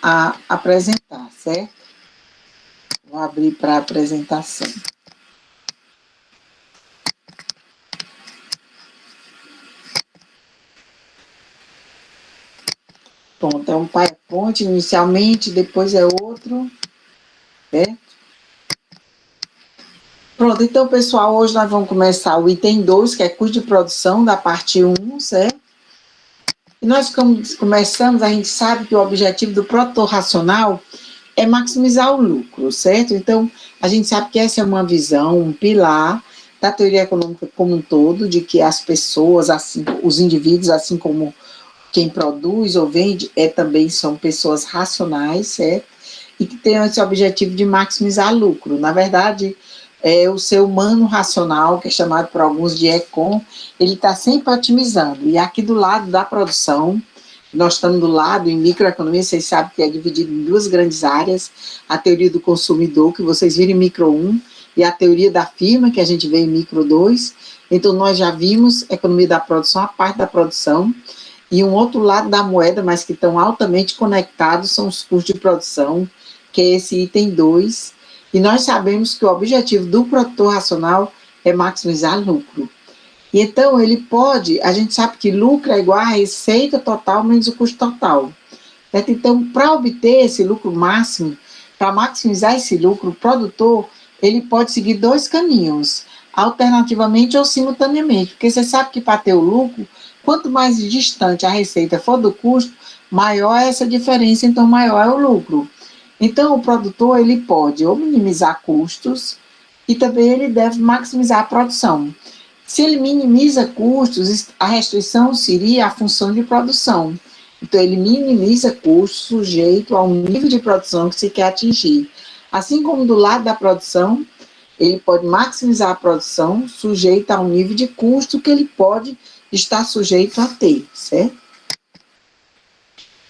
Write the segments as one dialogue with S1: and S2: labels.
S1: a apresentar, certo? Vou abrir para apresentação. Pronto, é um PowerPoint inicialmente, depois é outro, certo? Pronto, então, pessoal, hoje nós vamos começar o item 2, que é custo de produção, da parte 1, certo? E nós começamos, a gente sabe que o objetivo do produtor racional é maximizar o lucro, certo? Então, a gente sabe que essa é uma visão, um pilar da teoria econômica como um todo, de que as pessoas, assim, os indivíduos, assim como quem produz ou vende, também são pessoas racionais, certo? E que tem esse objetivo de maximizar lucro. Na verdade, o ser humano racional, que é chamado por alguns de ECON, ele está sempre otimizando. E aqui do lado da produção, nós estamos do lado, em microeconomia, vocês sabem que é dividido em duas grandes áreas, a teoria do consumidor, que vocês viram em micro 1, e a teoria da firma, que a gente vê em micro 2. Então, nós já vimos economia da produção, a parte da produção, e um outro lado da moeda, mas que estão altamente conectados, são os custos de produção, que é esse item 2, e nós sabemos que o objetivo do produtor racional é maximizar lucro. E então, ele pode, a gente sabe que lucro é igual a receita total menos o custo total. Certo? Então, para obter esse lucro máximo, para maximizar esse lucro, o produtor, ele pode seguir dois caminhos, alternativamente ou simultaneamente, porque você sabe que para ter o lucro, quanto mais distante a receita for do custo, maior é essa diferença, então maior é o lucro. Então, o produtor, ele pode ou minimizar custos e também ele deve maximizar a produção. Se ele minimiza custos, a restrição seria a função de produção. Então, ele minimiza custos sujeito ao nível de produção que se quer atingir. Assim como do lado da produção, ele pode maximizar a produção sujeito ao nível de custo que ele pode estar sujeito a ter, certo?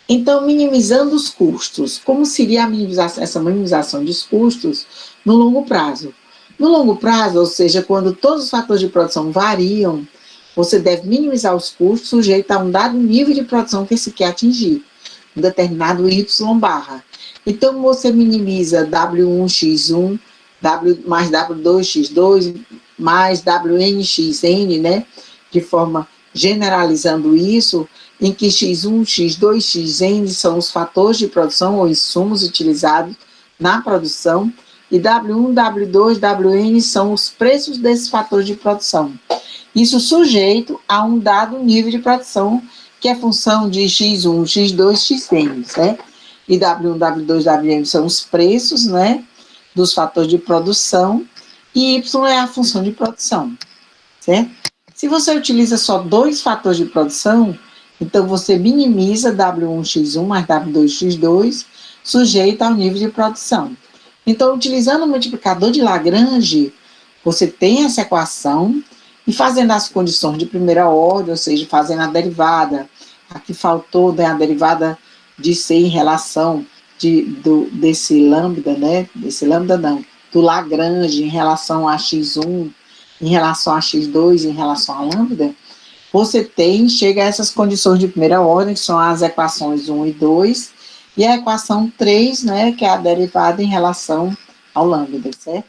S1: Então, minimizando os custos. Como seria a minimização, essa minimização dos custos no longo prazo? No longo prazo, ou seja, quando todos os fatores de produção variam, você deve minimizar os custos sujeito a um dado nível de produção que se quer atingir, um determinado Y barra. Então, você minimiza W1x1 mais W2x2 mais WNxN, né? De forma generalizando isso, em que x1, x2, xn são os fatores de produção ou insumos utilizados na produção, e W1, W2, Wn são os preços desses fatores de produção. Isso sujeito a um dado nível de produção, que é função de x1, x2, xn, certo? E W1, W2, Wn são os preços, né, dos fatores de produção, e y é a função de produção, certo? Se você utiliza só dois fatores de produção, então você minimiza W1x1 mais W2x2, sujeito ao nível de produção. Então, utilizando o multiplicador de Lagrange, você tem essa equação e fazendo as condições de primeira ordem, ou seja, fazendo a derivada. Aqui faltou, né, a derivada de C em relação desse lambda, né? Desse lambda não, do Lagrange em relação a x1, em relação a x2, em relação a lambda, você chega a essas condições de primeira ordem, que são as equações 1 e 2, e a equação 3, né, que é a derivada em relação ao lambda, certo?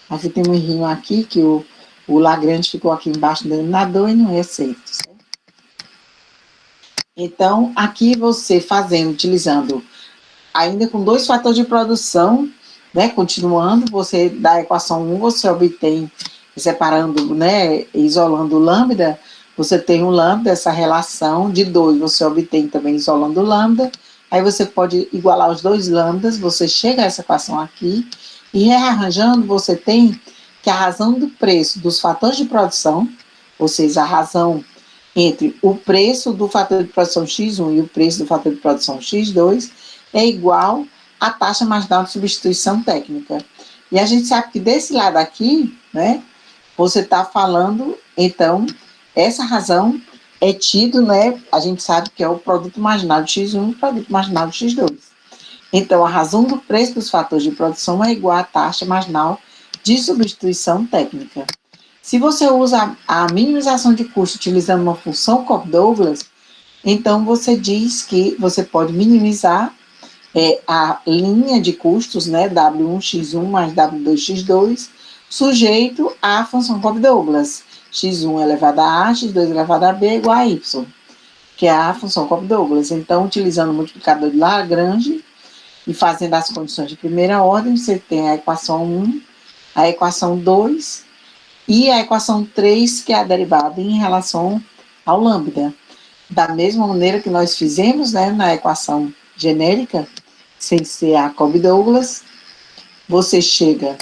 S1: Aqui tem um errinho aqui, que o Lagrange ficou aqui embaixo do denominador e não é certo, certo? Então, aqui você utilizando, ainda com dois fatores de produção, né, continuando, você da equação 1, você obtém, separando, né, isolando o lambda, você tem o lambda, essa relação de 2, você obtém também isolando o lambda, aí você pode igualar os dois lambdas, você chega a essa equação aqui, e rearranjando, você tem que a razão do preço dos fatores de produção, ou seja, a razão entre o preço do fator de produção x1 e o preço do fator de produção x2 é igual à taxa marginal de substituição técnica. E a gente sabe que desse lado aqui, né, você está falando, então, essa razão é tido, né, a gente sabe que é o produto marginal de x1 e o produto marginal de x2. Então, a razão do preço dos fatores de produção é igual à taxa marginal de substituição técnica. Se você usa a minimização de custo utilizando uma função Cobb-Douglas, então você diz que você pode minimizar é a linha de custos, né, W1x1 mais W2x2, sujeito à função Cobb-Douglas, x1 elevado a A, x2 elevado a B igual a Y, que é a função Cobb-Douglas. Então, utilizando o multiplicador de Lagrange e fazendo as condições de primeira ordem, você tem a equação 1, a equação 2 e a equação 3, que é a derivada em relação ao lambda. Da mesma maneira que nós fizemos, né, na equação genérica, sem ser a Cobb-Douglas, você chega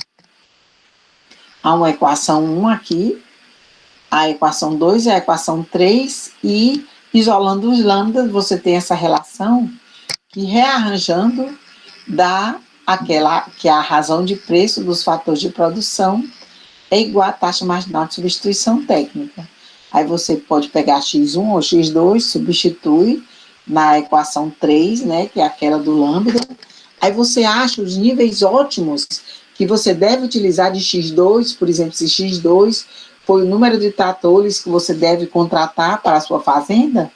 S1: a uma equação 1 aqui, a equação 2 e a equação 3, e isolando os lambdas, você tem essa relação que, rearranjando, dá aquela que é a razão de preço dos fatores de produção é igual à taxa marginal de substituição técnica. Aí você pode pegar x1 ou x2, substitui na equação 3, né, que é aquela do lambda. Aí você acha os níveis ótimos que você deve utilizar de x2, por exemplo, se x2 foi o número de tratores que você deve contratar para a sua fazenda,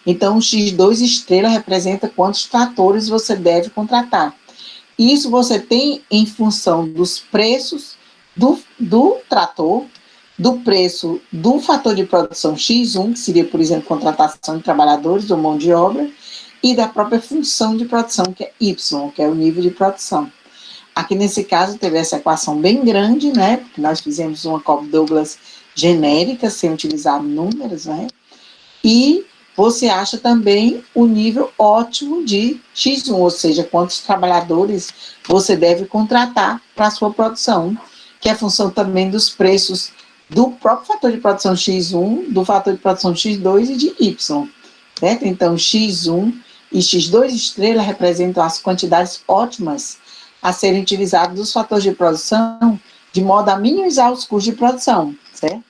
S1: então o x2 estrela representa quantos tratores você deve contratar. Isso você tem em função dos preços do trator, do preço do fator de produção x1, que seria, por exemplo, contratação de trabalhadores ou mão de obra, e da própria função de produção, que é y, que é o nível de produção. Aqui nesse caso teve essa equação bem grande, né, porque nós fizemos uma Cobb-Douglas genérica, sem utilizar números, né, e você acha também o nível ótimo de x1, ou seja, quantos trabalhadores você deve contratar para a sua produção, que é a função também dos preços do próprio fator de produção x1, do fator de produção x2 e de y, certo? Então, x1 e x2 estrela representam as quantidades ótimas a serem utilizadas dos fatores de produção, de modo a minimizar os custos de produção, certo?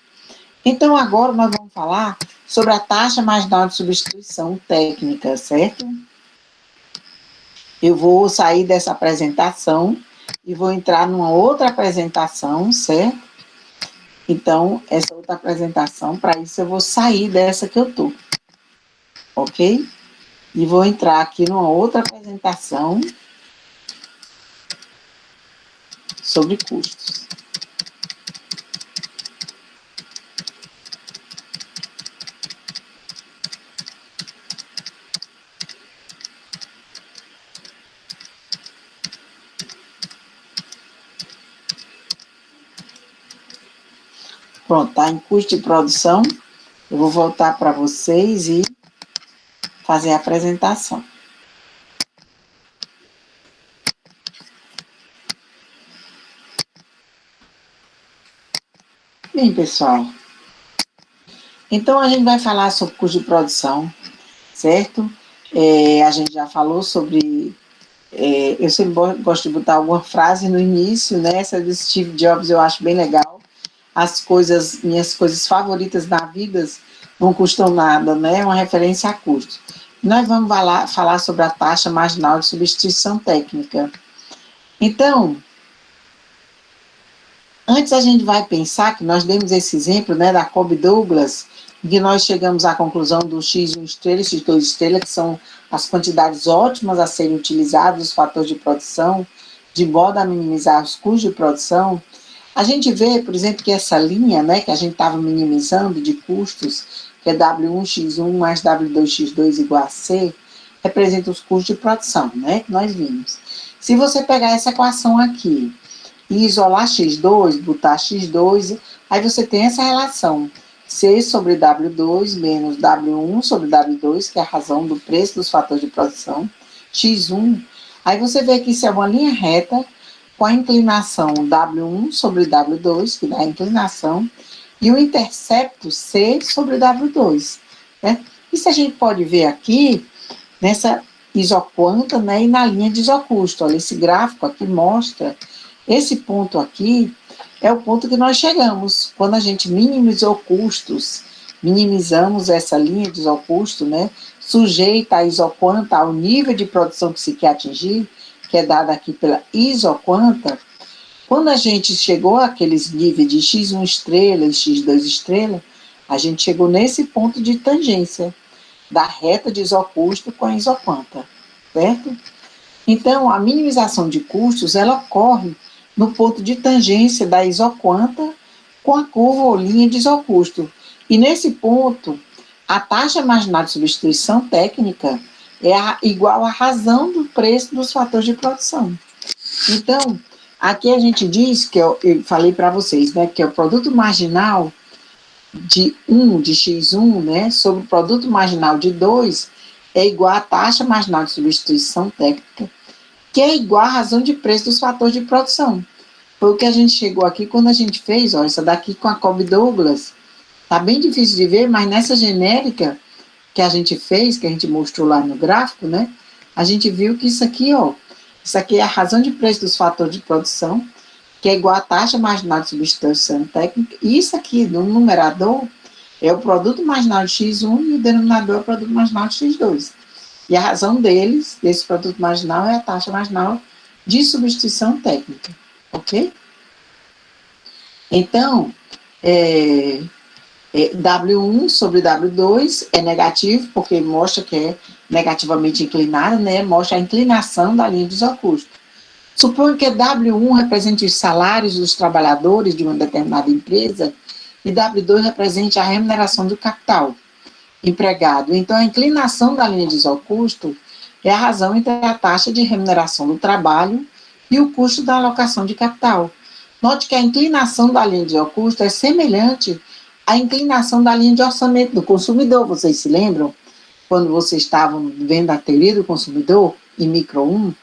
S1: Então, agora nós vamos falar sobre a taxa marginal de substituição técnica, certo? Eu vou sair dessa apresentação e vou entrar numa outra apresentação, certo? Então, essa outra apresentação, para isso eu vou sair dessa que eu estou, ok? E vou entrar aqui numa outra apresentação sobre custos. Pronto, está em custo de produção. Eu vou voltar para vocês e fazer a apresentação. Bem, pessoal, então a gente vai falar sobre custo de produção, certo? A gente já falou sobre... eu sempre gosto de botar alguma frase no início, né? Essa do Steve Jobs eu acho bem legal. Minhas coisas favoritas na vida não custam nada, né? Uma referência a custo. Nós vamos falar sobre a taxa marginal de substituição técnica. Então, antes a gente vai pensar que nós demos esse exemplo, né, da Cobb-Douglas, que nós chegamos à conclusão do x1 estrela e x2 estrela, que são as quantidades ótimas a serem utilizadas, os fatores de produção, de modo a minimizar os custos de produção. A gente vê, por exemplo, que essa linha, né, que a gente estava minimizando de custos, que é W1x1 mais W2x2 igual a C, representa os custos de produção, né, que nós vimos. Se você pegar essa equação aqui e isolar x2, botar x2, aí você tem essa relação C sobre W2 menos W1 sobre W2, que é a razão do preço dos fatores de produção, x1. Aí você vê que isso é uma linha reta com a inclinação W1 sobre W2, que dá a inclinação, e o intercepto C sobre W2. Né? Isso a gente pode ver aqui nessa isoquanta, né, e na linha de isocusto. Olha, esse gráfico aqui mostra, esse ponto aqui é o ponto que nós chegamos. Quando a gente minimizou custos, minimizamos essa linha de isocusto, né, sujeita a isoquanta ao nível de produção que se quer atingir, que é dada aqui pela isoquanta. Quando a gente chegou àqueles níveis de x1 estrela e x2 estrela, a gente chegou nesse ponto de tangência da reta de isocusto com a isoquanta, certo? Então, a minimização de custos, ela ocorre no ponto de tangência da isoquanta com a curva ou linha de isocusto. E nesse ponto, a taxa marginal de substituição técnica é igual à razão do preço dos fatores de produção. Então, aqui a gente diz, que eu falei para vocês, né, que é o produto marginal de X1, né, sobre o produto marginal de 2, é igual à taxa marginal de substituição técnica, que é igual à razão de preço dos fatores de produção. Foi o que a gente chegou aqui quando a gente fez, ó, essa daqui com a Cobb Douglas. Tá bem difícil de ver, mas nessa genérica que a gente fez, que a gente mostrou lá no gráfico, né, a gente viu que isso aqui, ó, isso aqui é a razão de preço dos fatores de produção, que é igual à taxa marginal de substituição técnica, e isso aqui, no numerador, é o produto marginal de X1 e o denominador é o produto marginal de X2. E a razão deles, desse produto marginal, é a taxa marginal de substituição técnica, ok? Então, W1 sobre W2 é negativo, porque mostra que é negativamente inclinada, né? Mostra a inclinação da linha de isocusto. Suponho que W1 represente os salários dos trabalhadores de uma determinada empresa e W2 represente a remuneração do capital empregado. Então, a inclinação da linha de isocusto é a razão entre a taxa de remuneração do trabalho e o custo da alocação de capital. Note que a inclinação da linha de isocusto é semelhante à inclinação da linha de orçamento do consumidor. Vocês se lembram? Quando vocês estavam vendo a teoria do consumidor, em micro 1,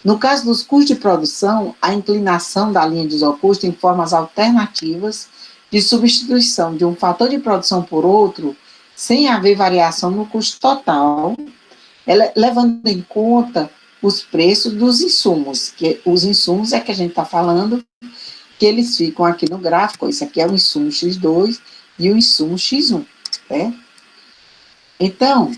S1: no caso dos custos de produção, a inclinação da linha de isocusto em formas alternativas de substituição de um fator de produção por outro, sem haver variação no custo total, levando em conta os preços dos insumos, que os insumos é que a gente está falando, que eles ficam aqui no gráfico, isso aqui é o insumo X2 e o insumo X1, né? Então,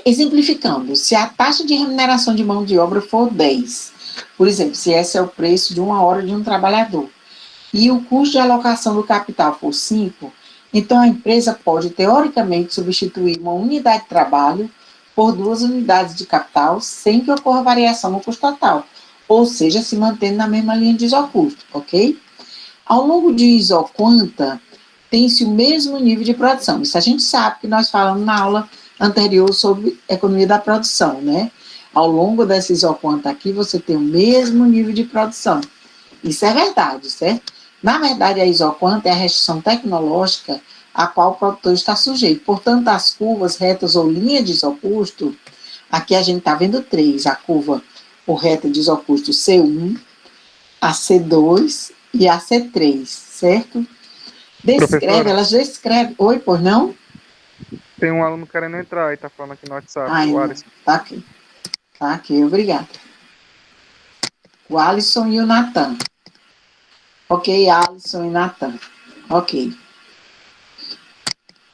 S1: exemplificando, se a taxa de remuneração de mão de obra for 10, por exemplo, se esse é o preço de uma hora de um trabalhador, e o custo de alocação do capital for 5, então a empresa pode, teoricamente, substituir uma unidade de trabalho por 2 unidades de capital, sem que ocorra variação no custo total, ou seja, se mantendo na mesma linha de isocusto, ok? Ao longo de isoquanta, tem-se o mesmo nível de produção. Isso a gente sabe, que nós falamos na aula anterior sobre economia da produção, né? Ao longo dessa isoquanta aqui, você tem o mesmo nível de produção. Isso é verdade, certo? Na verdade, a isoquanta é a restrição tecnológica a qual o produtor está sujeito. Portanto, as curvas retas ou linha de isocusto, aqui a gente está vendo 3, a curva ou reta de isocusto C1, a C2 e a C3, certo? Elas descrevem. Oi, pois não?
S2: Tem um aluno querendo entrar e tá falando aqui no WhatsApp,
S1: Ai,
S2: o
S1: não.
S2: Alisson.
S1: Tá aqui. Tá aqui, obrigada. O Alisson e o Natan. Ok, Alisson e Natan. Ok.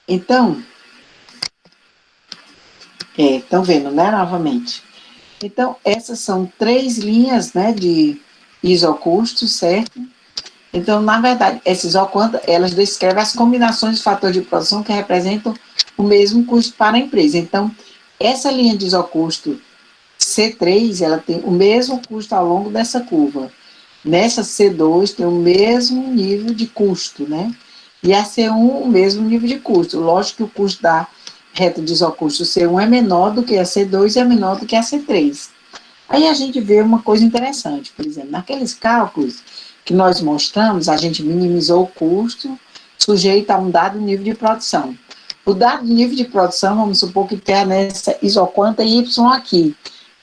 S1: Então, estão vendo, né, novamente? Então, essas são 3 linhas, né, de isocusto, certo? Então, na verdade, essas isoquanta, elas descrevem as combinações de fatores de produção que representam o mesmo custo para a empresa. Então, essa linha de isocusto C3, ela tem o mesmo custo ao longo dessa curva. Nessa C2 tem o mesmo nível de custo, né? E a C1, o mesmo nível de custo. Lógico que o custo da reta de isocusto C1 é menor do que a C2 e é menor do que a C3. Aí a gente vê uma coisa interessante, por exemplo, naqueles cálculos que nós mostramos, a gente minimizou o custo sujeito a um dado nível de produção. O dado nível de produção, vamos supor que tenha nessa isoquanta Y aqui.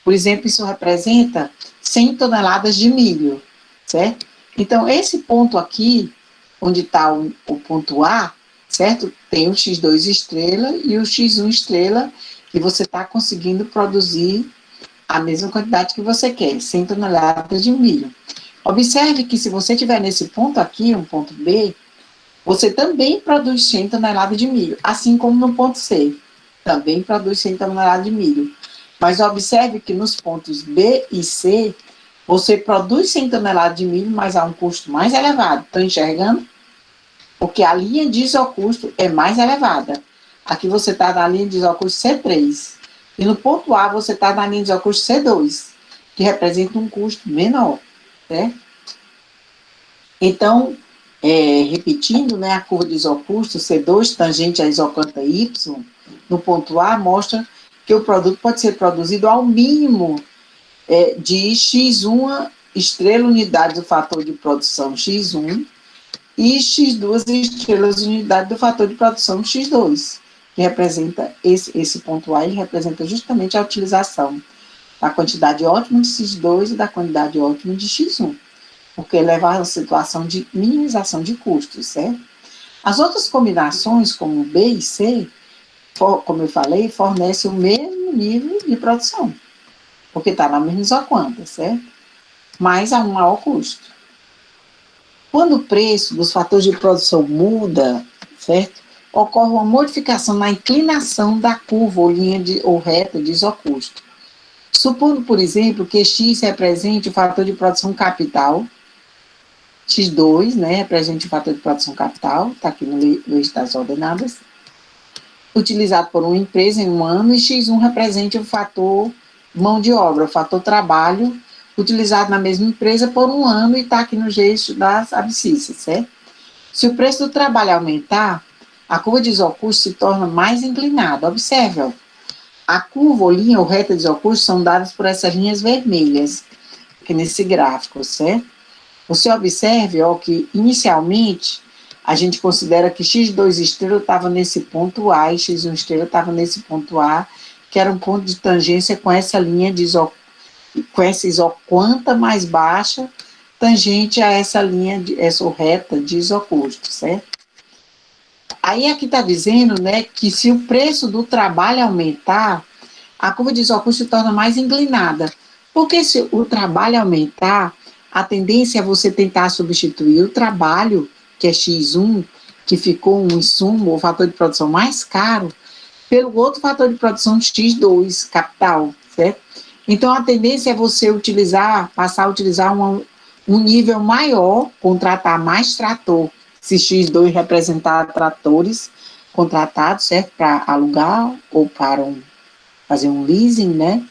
S1: Por exemplo, isso representa 100 toneladas de milho, certo? Então, esse ponto aqui, onde está o ponto A, certo? Tem o X2 estrela e o X1 estrela, e você está conseguindo produzir a mesma quantidade que você quer, 100 toneladas de milho. Observe que se você tiver nesse ponto aqui, um ponto B, você também produz 100 toneladas de milho, assim como no ponto C, também produz 100 toneladas de milho. Mas observe que nos pontos B e C, você produz 100 toneladas de milho, mas a um custo mais elevado. Estão enxergando? Porque a linha de isocusto é mais elevada. Aqui você está na linha de isocusto C3. E no ponto A, você está na linha de isocusto C2, que representa um custo menor, certo? Então, repetindo, né, a curva de isocusto C2 tangente à isocanta Y, no ponto A, mostra que o produto pode ser produzido ao mínimo de X1 estrela unidade do fator de produção X1 e X2 estrelas unidade do fator de produção X2, que representa esse ponto A, ele representa justamente a utilização da quantidade ótima de X2 e da quantidade ótima de X1, porque leva a situação de minimização de custos, certo? As outras combinações, como B e C, como eu falei, fornecem o mesmo nível de produção, porque está na mesma isoquanta, certo? Mas a um maior custo. Quando o preço dos fatores de produção muda, certo? Ocorre uma modificação na inclinação da curva ou reta de isocusto. Supondo, por exemplo, que X represente o fator de produção capital, X2, né, represente o fator de produção capital, está aqui no eixo das ordenadas, utilizado por uma empresa em um ano, e X1 represente o fator mão de obra, o fator trabalho, utilizado na mesma empresa por um ano e está aqui no eixo das abscissas, certo? Se o preço do trabalho aumentar, a curva de isocusto se torna mais inclinada. Observe, ó, a curva ou linha ou reta de isocusto são dadas por essas linhas vermelhas, aqui nesse gráfico, certo? Você observe, ó, que inicialmente a gente considera que X2 estrela estava nesse ponto A e X1 estrela estava nesse ponto A, que era um ponto de tangência com essa linha de com essa isoquanta mais baixa, tangente a essa linha, essa reta de isocusto, certo? Aí aqui está dizendo, né, que se o preço do trabalho aumentar, a curva de isocusto se torna mais inclinada. Porque se o trabalho aumentar, a tendência é você tentar substituir o trabalho, que é X1, que ficou um insumo, ou fator de produção mais caro, pelo outro fator de produção X2, capital, certo? Então, a tendência é você passar a utilizar um nível maior, contratar mais trator, se X2 representar tratores contratados, certo? Para alugar ou para fazer um leasing, né?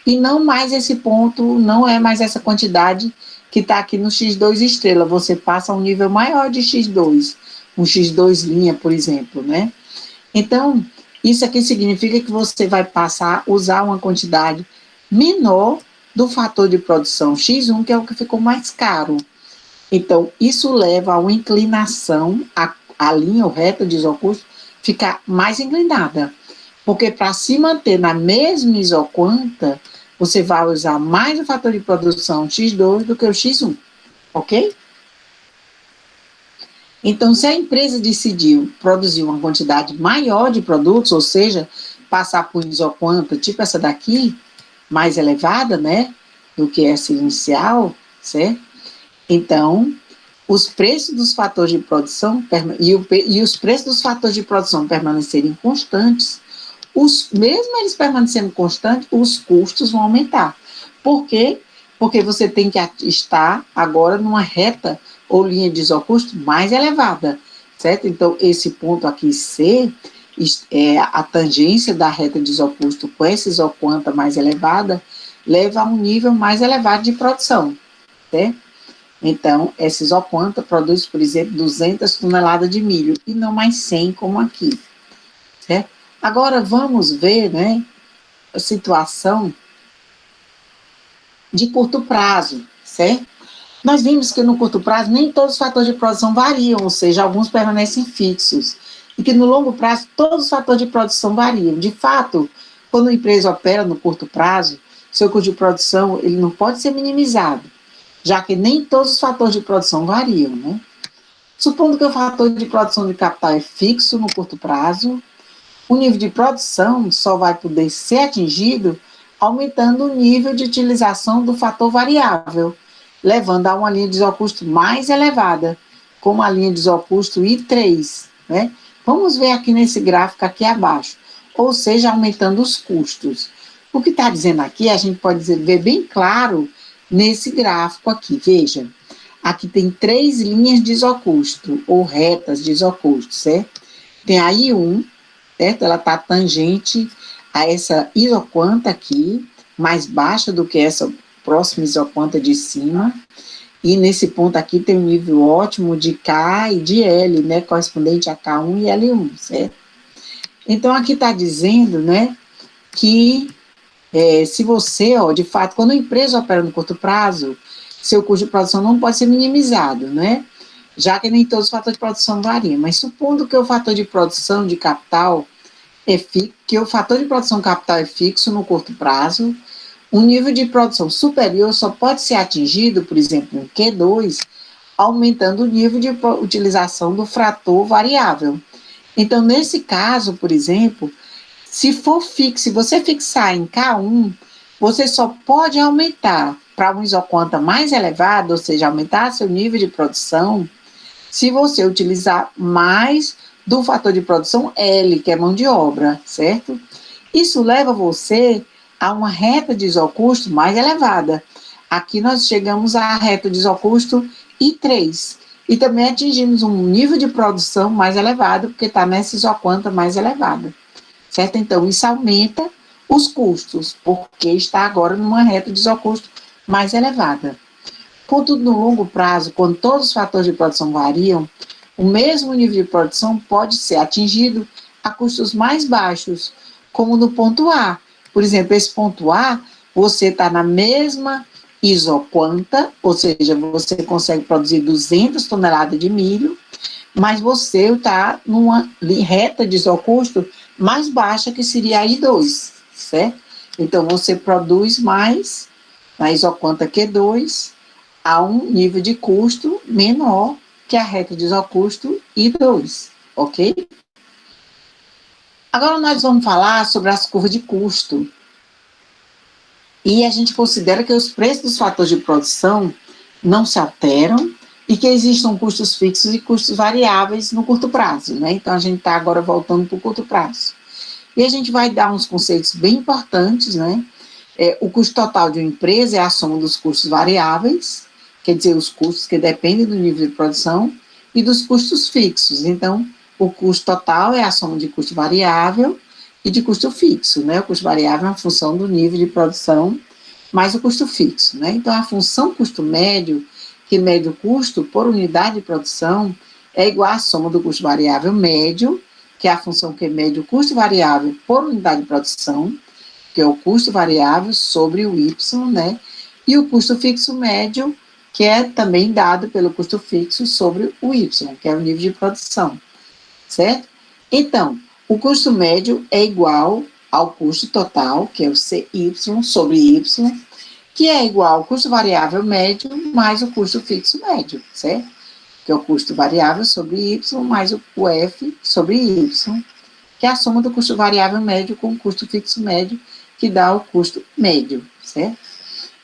S1: E não mais esse ponto, não é mais essa quantidade que está aqui no X2 estrela, você passa a um nível maior de X2, um X2 linha, por exemplo, né? Então, isso aqui significa que você vai passar a usar uma quantidade menor do fator de produção X1, que é o que ficou mais caro. Então, isso leva a uma inclinação, a linha ou reta de isocusto ficar mais inclinada. Porque para se manter na mesma isoquanta, você vai usar mais o fator de produção X2 do que o X1, ok? Então, se a empresa decidiu produzir uma quantidade maior de produtos, ou seja, passar por isoquanta, tipo essa daqui, mais elevada, né, do que essa inicial, certo? Então, os preços dos fatores de produção e os preços dos fatores de produção permanecerem constantes, mesmo eles permanecendo constantes, os custos vão aumentar. Por quê? Porque você tem que estar agora numa reta ou linha de isocusto mais elevada, certo? Então, esse ponto aqui C é a tangência da reta de isocusto com essa isoquanta mais elevada, leva a um nível mais elevado de produção, certo? Então, essa isoquanta produz, por exemplo, 200 toneladas de milho e não mais 100 como aqui, certo? Agora, vamos ver, né, a situação de curto prazo, certo? Nós vimos que no curto prazo nem todos os fatores de produção variam, ou seja, alguns permanecem fixos, e que no longo prazo todos os fatores de produção variam. De fato, quando a empresa opera no curto prazo, seu custo de produção ele não pode ser minimizado, já que nem todos os fatores de produção variam, né? Supondo que o fator de produção de capital é fixo no curto prazo, o nível de produção só vai poder ser atingido aumentando o nível de utilização do fator variável, levando a uma linha de isocusto mais elevada, como a linha de isocusto I3, né? Vamos ver aqui nesse gráfico aqui abaixo, ou seja, aumentando os custos. O que está dizendo aqui, a gente pode ver bem claro nesse gráfico aqui, veja. Aqui tem 3 linhas de isocusto, ou retas de isocusto, certo? Tem a I1, certo? Ela está tangente a essa isoquanta aqui, mais baixa do que essa próxima isoquanta de cima, e nesse ponto aqui tem um nível ótimo de K e de L, né, correspondente a K1 e L1, certo? Então, aqui está dizendo, né, que se você, de fato, quando a empresa opera no curto prazo, seu custo de produção não pode ser minimizado, né? Já que nem todos os fatores de produção variam. Mas supondo que o fator de produção de capital que o fator de produção capital é fixo no curto prazo, um nível de produção superior só pode ser atingido, por exemplo, em Q2, aumentando o nível de utilização do frator variável. Então, nesse caso, por exemplo, se você fixar em K1, você só pode aumentar para uma isoquanta mais elevada, ou seja, aumentar seu nível de produção, se você utilizar mais do fator de produção L, que é mão de obra, certo? Isso leva você a uma reta de isocusto mais elevada. Aqui nós chegamos à reta de isocusto I3. E também atingimos um nível de produção mais elevado, porque está nessa isoquanta mais elevada. Certo? Então, isso aumenta os custos, porque está agora numa reta de isocusto mais elevada. Contudo, no longo prazo, quando todos os fatores de produção variam, o mesmo nível de produção pode ser atingido a custos mais baixos, como no ponto A. Por exemplo, esse ponto A, você está na mesma isoquanta, ou seja, você consegue produzir 200 toneladas de milho, mas você está numa reta de isocusto mais baixa, que seria a I2, certo? Então, você produz mais na isoquanta Q2 a um nível de custo menor que a reta de isocusto I2, ok? Agora nós vamos falar sobre as curvas de custo. E a gente considera que os preços dos fatores de produção não se alteram e que existam custos fixos e custos variáveis no curto prazo, né? Então, a gente está agora voltando para o curto prazo. E a gente vai dar uns conceitos bem importantes, né? O custo total de uma empresa é a soma dos custos variáveis, quer dizer, os custos que dependem do nível de produção, e dos custos fixos. Então, o custo total é a soma de custo variável e de custo fixo, né? O custo variável é uma função do nível de produção, mais o custo fixo, né? Então, a função custo médio, que mede o custo por unidade de produção, é igual à soma do custo variável médio, que é a função que mede o custo variável por unidade de produção, que é o custo variável sobre o Y, né? E o custo fixo médio, que é também dado pelo custo fixo sobre o Y, que é o nível de produção, certo? Então, o custo médio é igual ao custo total, que é o CY sobre Y, que é igual ao custo variável médio mais o custo fixo médio, certo? Que é o custo variável sobre Y mais o F sobre Y, que é a soma do custo variável médio com o custo fixo médio, que dá o custo médio, certo?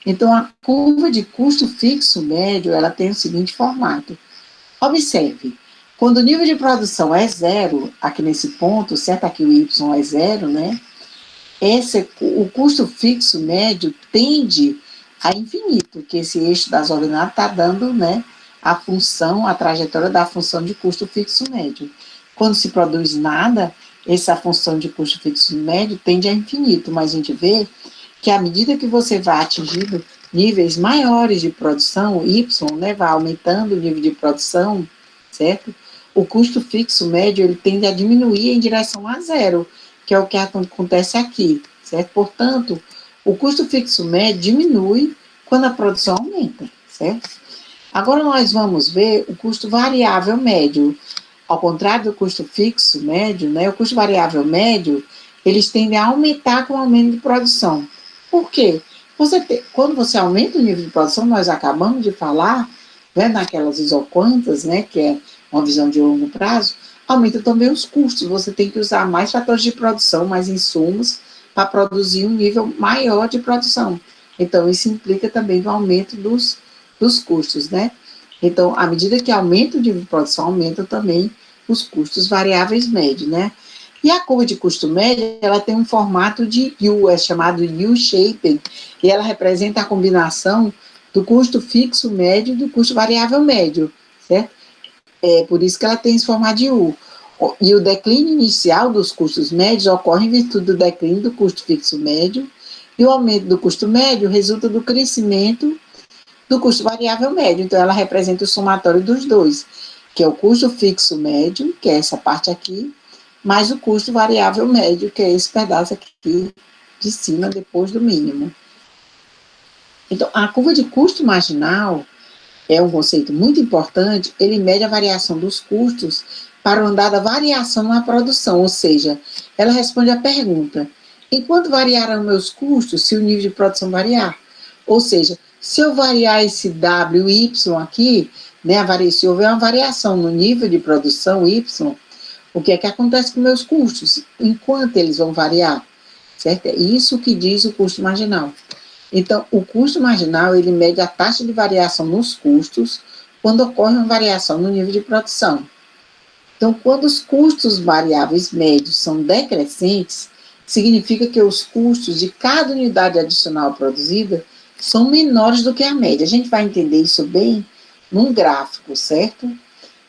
S1: Então, a curva de custo fixo médio, ela tem o seguinte formato. Observe, quando o nível de produção é zero, aqui nesse ponto, certo? Aqui o Y é zero, né? O custo fixo médio tende a infinito, que esse eixo das ordenadas está dando, né, a trajetória da função de custo fixo médio. Quando se produz nada, essa função de custo fixo médio tende a infinito, mas a gente vê que à medida que você vai atingindo níveis maiores de produção, Y, né, vai aumentando o nível de produção, certo? O custo fixo médio, ele tende a diminuir em direção a zero, que é o que acontece aqui, certo? Portanto, o custo fixo médio diminui quando a produção aumenta, certo? Agora nós vamos ver o custo variável médio. Ao contrário do custo fixo médio, né, o custo variável médio, eles tendem a aumentar com o aumento de produção. Por quê? Quando você aumenta o nível de produção, nós acabamos de falar, né, naquelas isoquantas, né, que é uma visão de longo prazo, aumenta também os custos. Você tem que usar mais fatores de produção, mais insumos, para produzir um nível maior de produção. Então, isso implica também no aumento dos custos, né? Então, à medida que aumenta o nível de produção, aumenta também os custos variáveis médios, né? E a curva de custo médio, ela tem um formato de U, é chamado U-shaped, e ela representa a combinação do custo fixo médio e do custo variável médio, certo? É por isso que ela tem esse formato de U. E o declínio inicial dos custos médios ocorre em virtude do declínio do custo fixo médio, e o aumento do custo médio resulta do crescimento do custo variável médio. Então, ela representa o somatório dos dois, que é o custo fixo médio, que é essa parte aqui, mais o custo variável médio, que é esse pedaço aqui de cima, depois do mínimo. Então, a curva de custo marginal é um conceito muito importante. Ele mede a variação dos custos para o andar da variação na produção, ou seja, ela responde à pergunta: em quanto variarão meus custos se o nível de produção variar? Ou seja, se eu variar esse W, Y aqui, né, se houver uma variação no nível de produção Y, o que é que acontece com meus custos? Enquanto eles vão variar? Certo? É isso que diz o custo marginal. Então, o custo marginal, ele mede a taxa de variação nos custos quando ocorre uma variação no nível de produção. Então, quando os custos variáveis médios são decrescentes, significa que os custos de cada unidade adicional produzida são menores do que a média. A gente vai entender isso bem num gráfico, certo?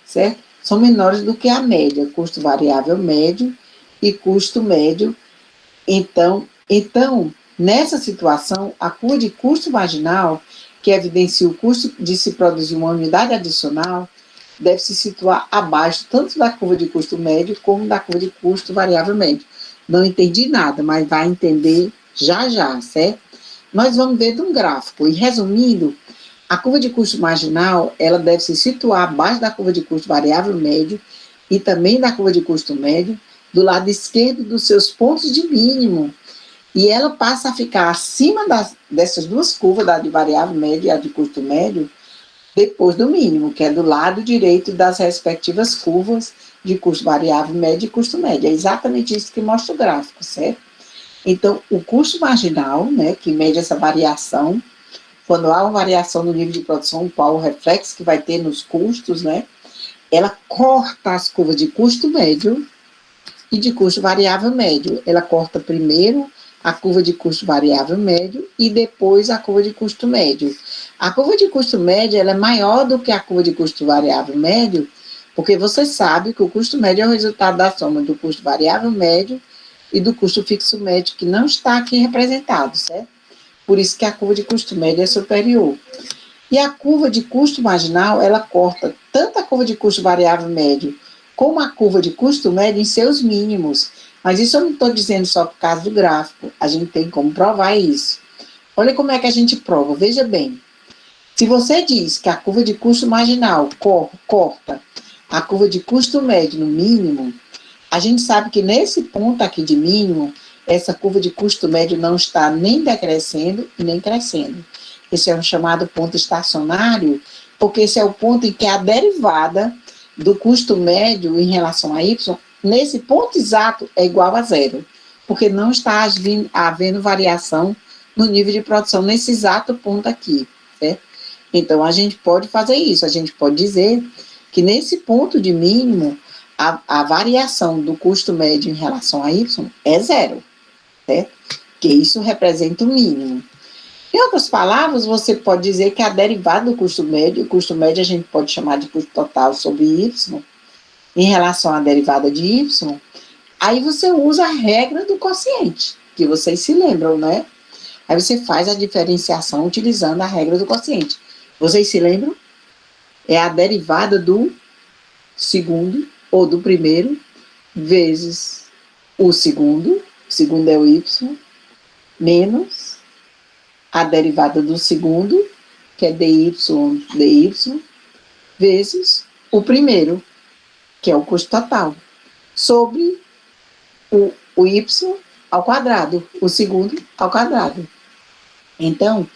S1: Certo? São menores do que a média, custo variável médio e custo médio. Então, nessa situação, a curva de custo marginal, que evidencia o custo de se produzir uma unidade adicional, deve se situar abaixo tanto da curva de custo médio como da curva de custo variável médio. Não entendi nada, mas vai entender já já, certo? Nós vamos ver de um gráfico. E resumindo, a curva de custo marginal, ela deve se situar abaixo da curva de custo variável médio e também da curva de custo médio, do lado esquerdo dos seus pontos de mínimo. E ela passa a ficar acima dessas duas curvas, da de variável média e a de custo médio, depois do mínimo, que é do lado direito das respectivas curvas de custo variável médio e custo médio. É exatamente isso que mostra o gráfico, certo? Então, o custo marginal, né, que mede essa variação, quando há uma variação no nível de produção, qual o reflexo que vai ter nos custos, né, ela corta as curvas de custo médio e de custo variável médio. Ela corta primeiro a curva de custo variável médio e depois a curva de custo médio. A curva de custo médio ela é maior do que a curva de custo variável médio, porque você sabe que o custo médio é o resultado da soma do custo variável médio e do custo fixo médio, que não está aqui representado, certo? Por isso que a curva de custo médio é superior. E a curva de custo marginal, ela corta tanto a curva de custo variável médio como a curva de custo médio em seus mínimos. Mas isso eu não estou dizendo só por causa do gráfico, a gente tem como provar isso. Olha como é que a gente prova, veja bem. Se você diz que a curva de custo marginal corta a curva de custo médio no mínimo, a gente sabe que nesse ponto aqui de mínimo, essa curva de custo médio não está nem decrescendo e nem crescendo. Esse é um chamado ponto estacionário, porque esse é o ponto em que a derivada do custo médio em relação a Y, nesse ponto exato, é igual a zero, porque não está havendo variação no nível de produção nesse exato ponto aqui, certo? Então, a gente pode fazer isso, a gente pode dizer que nesse ponto de mínimo, a variação do custo médio em relação a Y é zero, certo? Que isso representa o mínimo. Em outras palavras, você pode dizer que a derivada do custo médio, o custo médio a gente pode chamar de custo total sobre Y, em relação à derivada de Y, aí você usa a regra do quociente, que vocês se lembram, né? Aí você faz a diferenciação utilizando a regra do quociente. Vocês se lembram? É a derivada do segundo, ou do primeiro, vezes o segundo é o Y, menos a derivada do segundo, que é dy, vezes o primeiro, que é o custo total, sobre o y ao quadrado, o segundo ao quadrado. Então,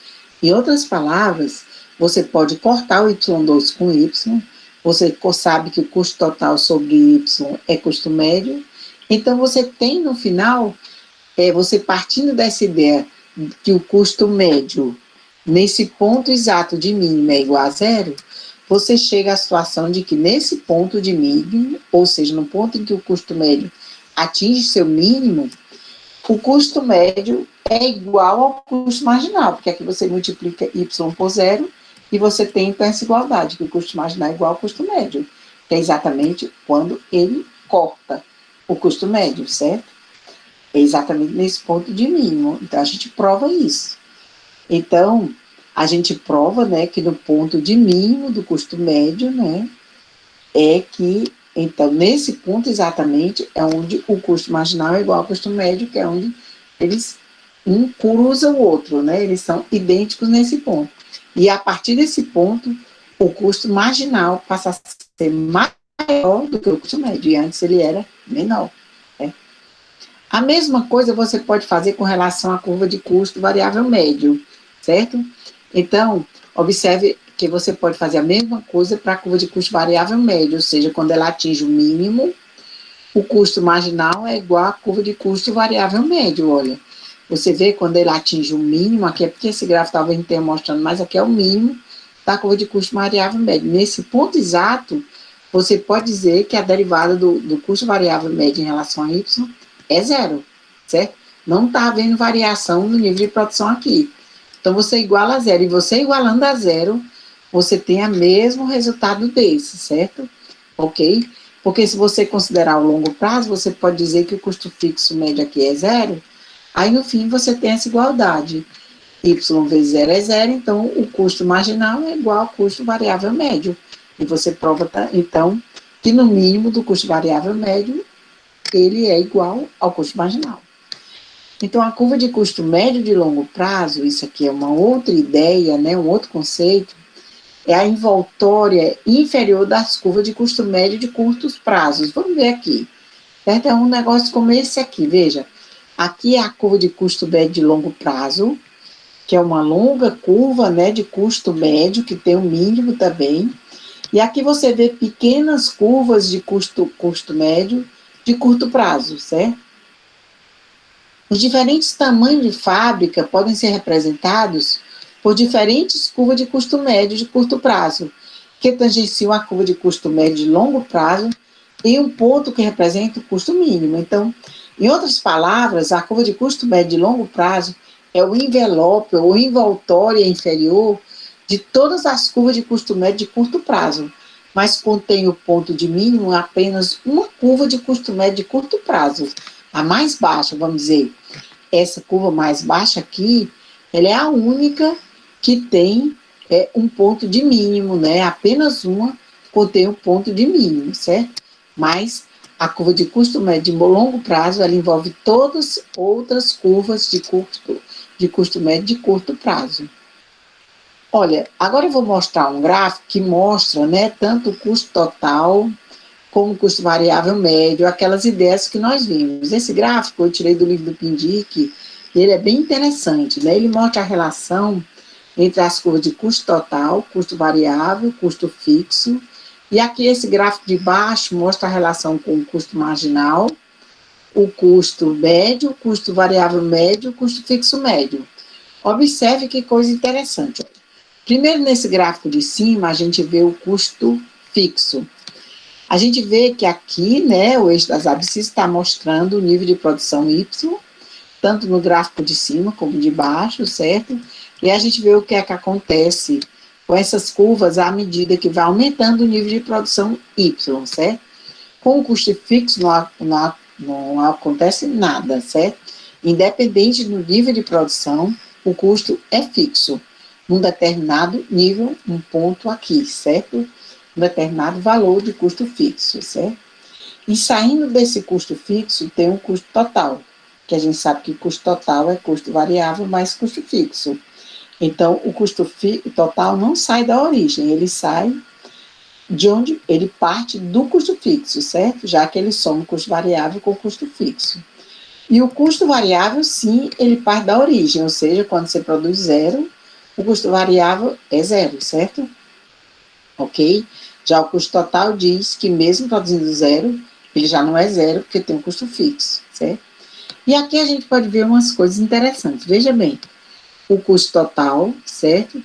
S1: em outras palavras, você pode cortar o y2 com y, você sabe que o custo total sobre y é custo médio, então você tem no final, você partindo dessa ideia que o custo médio, nesse ponto exato de mínimo é igual a zero, você chega à situação de que nesse ponto de mínimo, ou seja, no ponto em que o custo médio atinge seu mínimo, o custo médio é igual ao custo marginal, porque aqui você multiplica y por zero e você tem então essa igualdade, que o custo marginal é igual ao custo médio, que é exatamente quando ele corta o custo médio, certo? É exatamente nesse ponto de mínimo. Então, a gente prova isso. Então, a gente prova, né, que no ponto de mínimo do custo médio, né, é que, então, nesse ponto exatamente, é onde o custo marginal é igual ao custo médio, que é onde eles, um cruza o outro, né, eles são idênticos nesse ponto. E a partir desse ponto, o custo marginal passa a ser maior do que o custo médio, e antes ele era menor. Né? A mesma coisa você pode fazer com relação à curva de custo variável médio, certo? Então, observe que você pode fazer a mesma coisa para a curva de custo variável médio, ou seja, quando ela atinge o mínimo, o custo marginal é igual à curva de custo variável médio, olha. Você vê quando ele atinge o mínimo, aqui é porque esse gráfico talvez não tenha mostrando, mas aqui é o mínimo da curva de custo variável médio. Nesse ponto exato, você pode dizer que a derivada do custo variável médio em relação a y é zero, certo? Não está havendo variação no nível de produção aqui. Então, você iguala a zero. E você igualando a zero, você tem o mesmo resultado desse, certo? Ok? Porque se você considerar o longo prazo, você pode dizer que o custo fixo médio aqui é zero. Aí, no fim, você tem essa igualdade. Y vezes zero é zero, então o custo marginal é igual ao custo variável médio. E você prova, então, que no mínimo do custo variável médio, ele é igual ao custo marginal. Então, a curva de custo médio de longo prazo, isso aqui é uma outra ideia, né, um outro conceito, é a envoltória inferior das curvas de custo médio de curtos prazos. Vamos ver aqui. Certo? É um negócio como esse aqui, veja. Aqui é a curva de custo médio de longo prazo, que é uma longa curva, né, de custo médio, que tem um mínimo também. E aqui você vê pequenas curvas de custo médio de curto prazo, certo? Os diferentes tamanhos de fábrica podem ser representados por diferentes curvas de custo médio de curto prazo, que tangenciam a curva de custo médio de longo prazo em um ponto que representa o custo mínimo. Então, em outras palavras, a curva de custo médio de longo prazo é o envelope ou envoltória inferior de todas as curvas de custo médio de curto prazo, mas contém o ponto de mínimo apenas uma curva de custo médio de curto prazo, a mais baixa, vamos dizer. Essa curva mais baixa aqui, ela é a única que tem um ponto de mínimo, né? Apenas uma contém um ponto de mínimo, certo? Mas a curva de custo médio de longo prazo, ela envolve todas outras curvas de custo médio de curto prazo. Olha, agora eu vou mostrar um gráfico que mostra, né, tanto o custo total como o custo variável médio, aquelas ideias que nós vimos. Esse gráfico eu tirei do livro do Pindic, e ele é bem interessante, né? Ele mostra a relação entre as curvas de custo total, custo variável, custo fixo, e aqui esse gráfico de baixo mostra a relação com o custo marginal, o custo médio, o custo variável médio, o custo fixo médio. Observe que coisa interessante. Primeiro, nesse gráfico de cima, a gente vê o custo fixo. A gente vê que aqui, né, o eixo das abscissas está mostrando o nível de produção Y, tanto no gráfico de cima como de baixo, certo? E a gente vê o que é que acontece com essas curvas à medida que vai aumentando o nível de produção Y, certo? Com o custo fixo não acontece nada, certo? Independente do nível de produção, o custo é fixo, num determinado nível, um ponto aqui, certo? Um determinado valor de custo fixo, certo? E saindo desse custo fixo, tem um custo total, que a gente sabe que custo total é custo variável mais custo fixo. Então, o custo total não sai da origem, ele sai de onde ele parte do custo fixo, certo? Já que ele soma o custo variável com o custo fixo. E o custo variável, sim, ele parte da origem, ou seja, quando você produz zero, o custo variável é zero, certo? Ok? Já o custo total diz que mesmo produzindo zero, ele já não é zero, porque tem um custo fixo, certo? E aqui a gente pode ver umas coisas interessantes. Veja bem, o custo total, certo?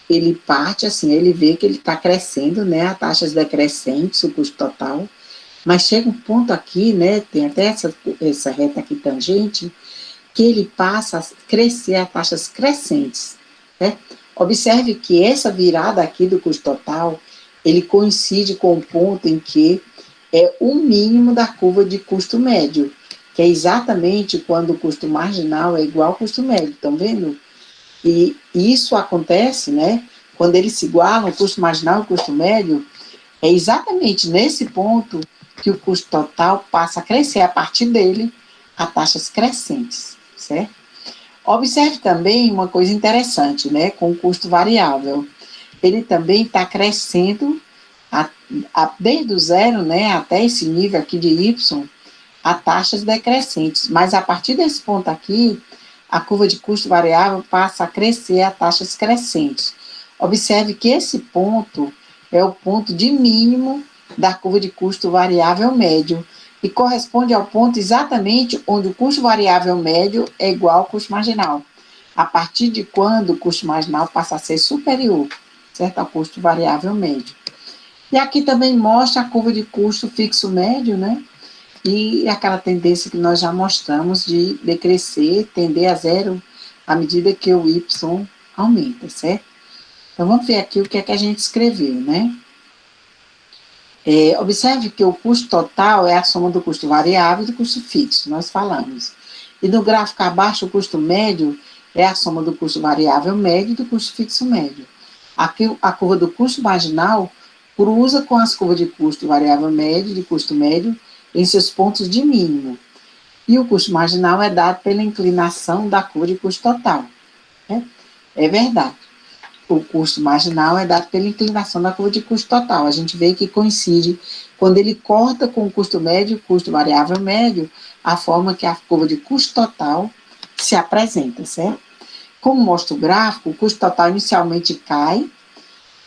S1: Ele parte assim, ele vê que ele está crescendo, né? A taxas decrescentes, o custo total. Mas chega um ponto aqui, né? Tem até essa reta aqui tangente, que ele passa a crescer a taxas crescentes, né? Observe que essa virada aqui do custo total, ele coincide com o ponto em que é o mínimo da curva de custo médio, que é exatamente quando o custo marginal é igual ao custo médio, estão vendo? E isso acontece, né, quando eles se igualam, o custo marginal e o custo médio, é exatamente nesse ponto que o custo total passa a crescer a partir dele a taxas crescentes, certo? Observe também uma coisa interessante, né, com o custo variável. Ele também está crescendo desde o zero, né, até esse nível aqui de Y, a taxas decrescentes. Mas a partir desse ponto aqui, a curva de custo variável passa a crescer a taxas crescentes. Observe que esse ponto é o ponto de mínimo da curva de custo variável médio e corresponde ao ponto exatamente onde o custo variável médio é igual ao custo marginal. A partir de quando o custo marginal passa a ser superior, certo, ao custo variável médio. E aqui também mostra a curva de custo fixo médio, né? E aquela tendência que nós já mostramos de decrescer, tender a zero à medida que o Y aumenta, certo? Então, vamos ver aqui o que é que a gente escreveu, né? Observe que o custo total é a soma do custo variável e do custo fixo, nós falamos. E no gráfico abaixo, o custo médio é a soma do custo variável médio e do custo fixo médio. Aqui, a curva do custo marginal cruza com as curvas de custo variável médio e de custo médio em seus pontos de mínimo. E o custo marginal é dado pela inclinação da curva de custo total. É verdade. O custo marginal é dado pela inclinação da curva de custo total. A gente vê que coincide, quando ele corta com o custo médio, custo variável médio, a forma que a curva de custo total se apresenta, certo? Como mostra o gráfico, o custo total inicialmente cai,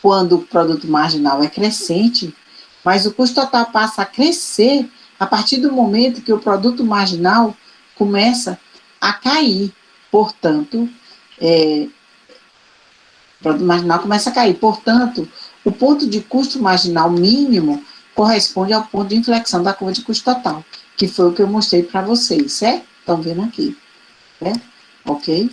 S1: quando o produto marginal é crescente, mas o custo total passa a crescer a partir do momento que o produto marginal começa a cair. Portanto, o produto marginal começa a cair. Portanto, o ponto de custo marginal mínimo corresponde ao ponto de inflexão da curva de custo total, que foi o que eu mostrei para vocês, certo? Estão vendo aqui, certo? Ok?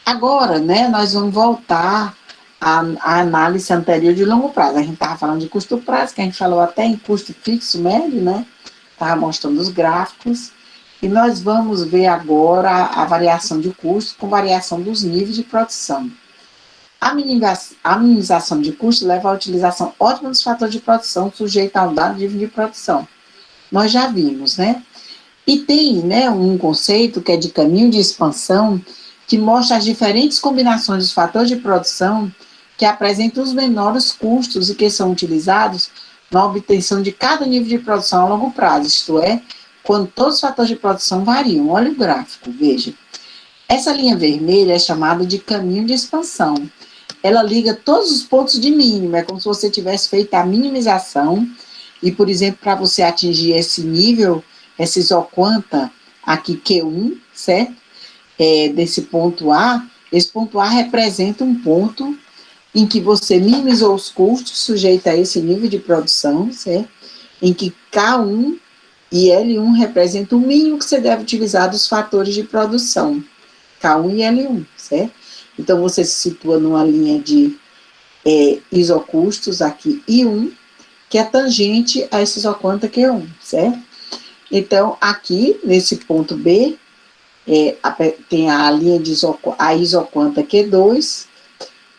S1: Agora, né, nós vamos voltar à análise anterior de longo prazo. A gente estava falando de custo prazo, que a gente falou até em custo fixo médio, né? Estava mostrando os gráficos. E nós vamos ver agora a variação de custo com variação dos níveis de produção. A minimização de custo leva à utilização ótima dos fatores de produção sujeitos ao dado nível de produção. Nós já vimos, né? E tem, né, um conceito que é de caminho de expansão, que mostra as diferentes combinações dos fatores de produção que apresentam os menores custos e que são utilizados na obtenção de cada nível de produção a longo prazo, isto é, quando todos os fatores de produção variam. Olha o gráfico, veja. Essa linha vermelha é chamada de caminho de expansão. Ela liga todos os pontos de mínimo, é como se você tivesse feito a minimização, e, por exemplo, para você atingir esse nível, essa isoquanta aqui, Q1, certo? Desse ponto A, esse ponto A representa um ponto em que você minimizou os custos sujeito a esse nível de produção, certo? Em que K1 e L1 representam o mínimo que você deve utilizar dos fatores de produção, K1 e L1, certo? Então, você se situa numa linha de isocustos aqui, I1, que é tangente a esse isoquanta Q1, certo? Então, aqui, nesse ponto B, tem a linha de a isoquanta Q2,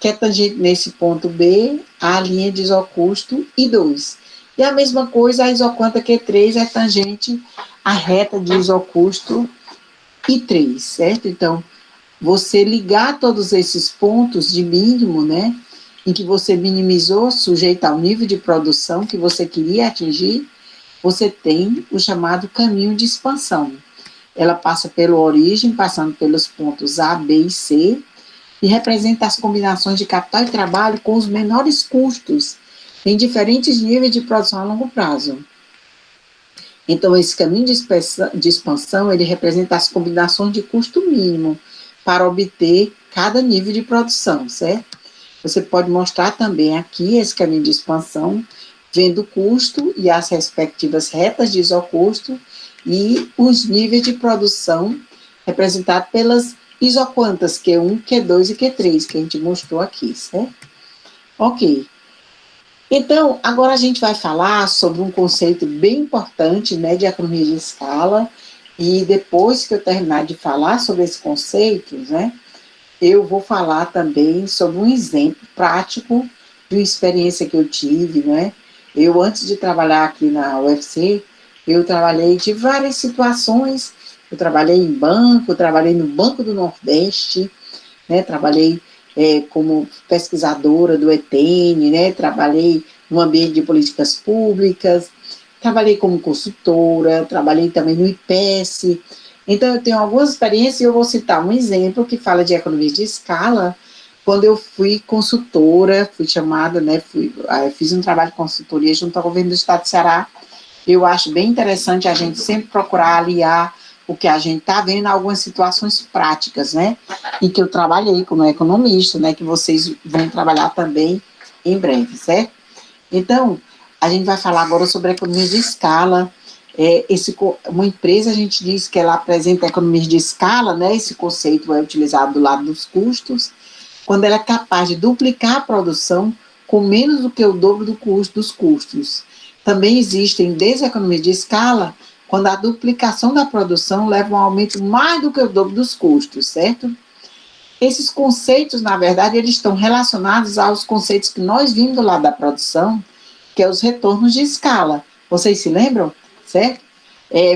S1: que é tangente nesse ponto B, a linha de isocusto I2. E a mesma coisa, a isoquanta Q3 é tangente à reta de isocusto I3, certo? Então, você ligar todos esses pontos de mínimo, né, em que você minimizou, sujeito ao nível de produção que você queria atingir, você tem o chamado caminho de expansão. Ela passa pela origem, passando pelos pontos A, B e C, e representa as combinações de capital e trabalho com os menores custos em diferentes níveis de produção a longo prazo. Então, esse caminho de expansão, ele representa as combinações de custo mínimo para obter cada nível de produção, certo? Você pode mostrar também aqui esse caminho de expansão, vendo o custo e as respectivas retas de isocusto e os níveis de produção representados pelas isoquantas Q1, Q2 e Q3, que a gente mostrou aqui, certo? Ok. Então, agora a gente vai falar sobre um conceito bem importante, né, de economia de escala, e depois que eu terminar de falar sobre esse conceito, né, eu vou falar também sobre um exemplo prático de uma experiência que eu tive, né. Eu, antes de trabalhar aqui na UFC, eu trabalhei de várias situações, eu trabalhei em banco, eu trabalhei no Banco do Nordeste, né, trabalhei como pesquisadora do ETN, né, trabalhei no ambiente de políticas públicas, trabalhei como consultora, trabalhei também no IPES. Então, eu tenho algumas experiências e eu vou citar um exemplo que fala de economia de escala. Quando eu fui consultora, fui chamada, né, fiz um trabalho de consultoria junto ao governo do estado de Ceará. Eu acho bem interessante a gente sempre procurar aliar o que a gente está vendo a algumas situações práticas, né? E que eu trabalhei como economista, né? Que vocês vão trabalhar também em breve, certo? Então, a gente vai falar agora sobre a economia de escala. Uma empresa, a gente diz que ela apresenta economia de escala, né? Esse conceito é utilizado do lado dos custos, quando ela é capaz de duplicar a produção com menos do que o dobro do custo dos custos. Também existem deseconomias de escala quando a duplicação da produção leva a um aumento mais do que o dobro dos custos, certo? Esses conceitos, na verdade, eles estão relacionados aos conceitos que nós vimos do lado da produção, que é os retornos de escala. Vocês se lembram? Certo?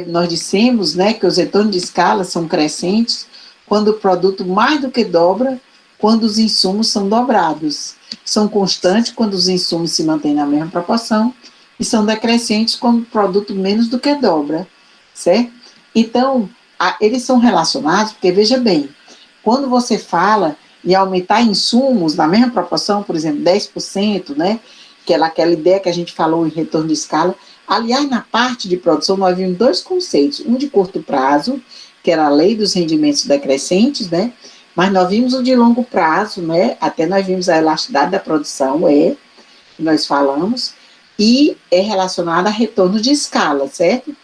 S1: Nós dissemos, né, que os retornos de escala são crescentes quando o produto mais do que dobra, quando os insumos são dobrados. São constantes quando os insumos se mantêm na mesma proporção e são decrescentes quando o produto menos do que dobra, certo? Então, eles são relacionados, porque veja bem, quando você fala em aumentar insumos na mesma proporção, por exemplo, 10%, né, que é aquela ideia que a gente falou em retorno de escala. Aliás, na parte de produção, nós vimos dois conceitos, um de curto prazo, que era a lei dos rendimentos decrescentes, né, mas nós vimos o de longo prazo, né, até nós vimos a elasticidade da produção, que nós falamos, e é relacionado a retorno de escala, certo?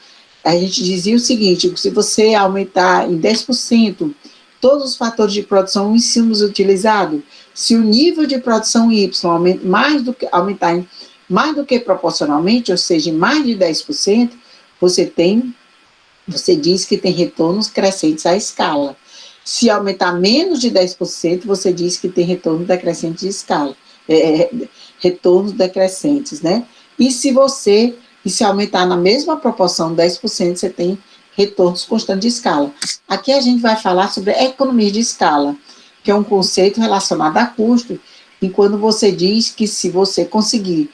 S1: A gente dizia o seguinte, se você aumentar em 10% todos os fatores de produção e insumos utilizados, se o nível de produção Y aumentar mais do que proporcionalmente, ou seja, em mais de 10%, você diz que tem retornos crescentes à escala. Se aumentar menos de 10%, você diz que tem retorno decrescente de escala. Retornos decrescentes, né? E se aumentar na mesma proporção, 10%, você tem retornos constantes de escala. Aqui a gente vai falar sobre economia de escala, que é um conceito relacionado a custo, e quando você diz que se você conseguir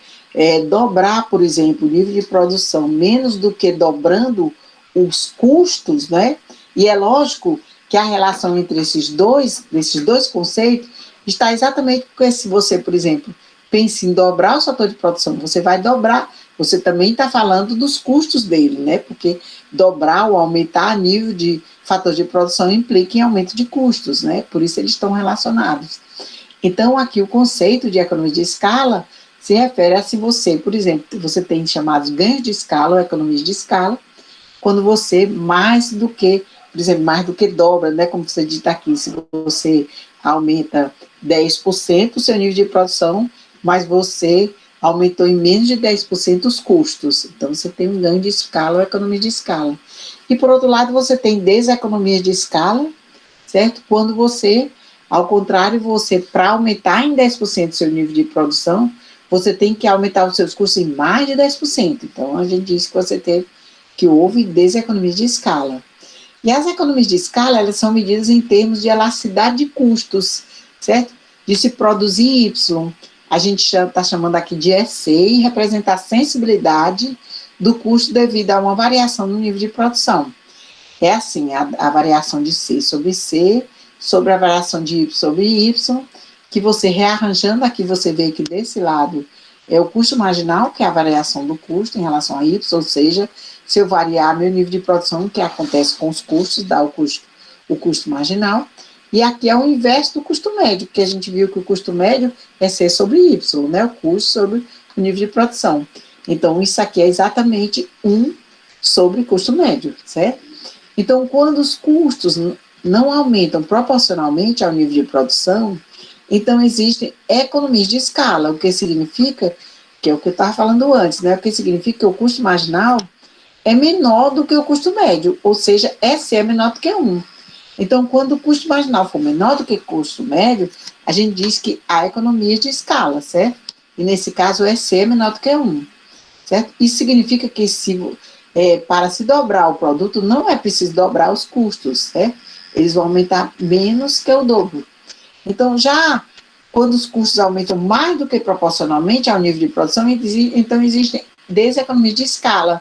S1: dobrar, por exemplo, o nível de produção menos do que dobrando os custos, né? E é lógico que a relação entre esses dois conceitos está exatamente porque se você, por exemplo, pensa em dobrar o fator de produção, você vai dobrar, você também está falando dos custos dele, né? Porque dobrar ou aumentar o nível de fator de produção implica em aumento de custos, né? Por isso eles estão relacionados. Então, aqui o conceito de economia de escala se refere a se você, por exemplo, você tem chamados ganhos de escala ou economias de escala, quando você mais do que, por exemplo, mais do que dobra, né? Como você dita aqui, se você aumenta 10% o seu nível de produção, mas você aumentou em menos de 10% os custos. Então, você tem um ganho de escala ou economia de escala. E, por outro lado, você tem deseconomia de escala, certo? Quando você, ao contrário, para aumentar em 10% o seu nível de produção, você tem que aumentar os seus custos em mais de 10%. Então, a gente diz que houve deseconomia de escala. E as economias de escala, elas são medidas em termos de elasticidade de custos, certo? De se produzir Y, a gente está chamando aqui de EC, e representa a sensibilidade do custo devido a uma variação no nível de produção. É assim, a variação de C sobre a variação de Y sobre Y, que você rearranjando aqui, você vê que desse lado é o custo marginal, que é a variação do custo em relação a Y, ou seja, se eu variar meu nível de produção, o que acontece com os custos, dá o custo marginal. E aqui é o inverso do custo médio, porque a gente viu que o custo médio é C sobre Y, né? O custo sobre o nível de produção. Então, isso aqui é exatamente 1 sobre custo médio, certo? Então, quando os custos não aumentam proporcionalmente ao nível de produção, então existem economias de escala, o que significa que é o que eu estava falando antes, né? O que significa que o custo marginal é menor do que o custo médio, ou seja, EC é menor do que 1. Então, quando o custo marginal for menor do que o custo médio, a gente diz que há economia de escala, certo? E nesse caso, o EC é menor do que 1, certo? Isso significa que para se dobrar o produto, não é preciso dobrar os custos, certo? Eles vão aumentar menos que o dobro. Então, já quando os custos aumentam mais do que proporcionalmente ao nível de produção, então existem deseconomias de escala.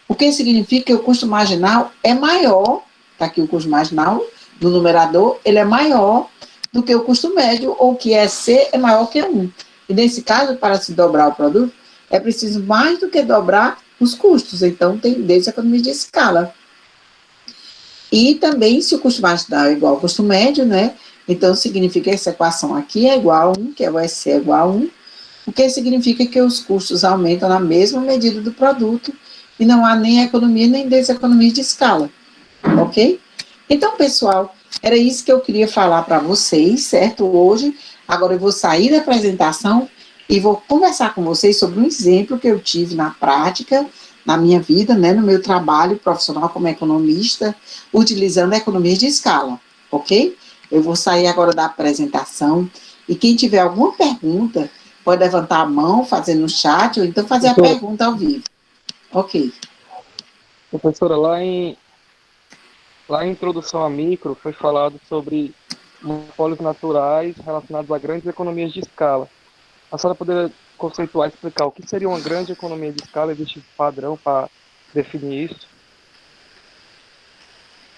S1: O que significa que o custo marginal é maior, está aqui o custo marginal do numerador, ele é maior do que o custo médio, ou que EC é maior que 1. E nesse caso, para se dobrar o produto, é preciso mais do que dobrar os custos. Então, tem deseconomia de escala. E também, se o custo marginal é igual ao custo médio, né? Então, significa que essa equação aqui é igual a 1, que é o EC é igual a 1, o que significa que os custos aumentam na mesma medida do produto e não há nem economia nem deseconomia de escala, ok? Então, pessoal, era isso que eu queria falar para vocês, certo? Hoje, agora eu vou sair da apresentação e vou conversar com vocês sobre um exemplo que eu tive na prática, na minha vida, né, no meu trabalho profissional como economista, utilizando a economia de escala, ok? Eu vou sair agora da apresentação e quem tiver alguma pergunta pode levantar a mão, fazer no chat ou então fazer a pergunta ao vivo. Ok.
S2: Professora, lá em Introdução à Micro foi falado sobre monopólios naturais relacionados a grandes economias de escala. A senhora poderia conceituar e explicar o que seria uma grande economia de escala? Existe padrão para definir isso?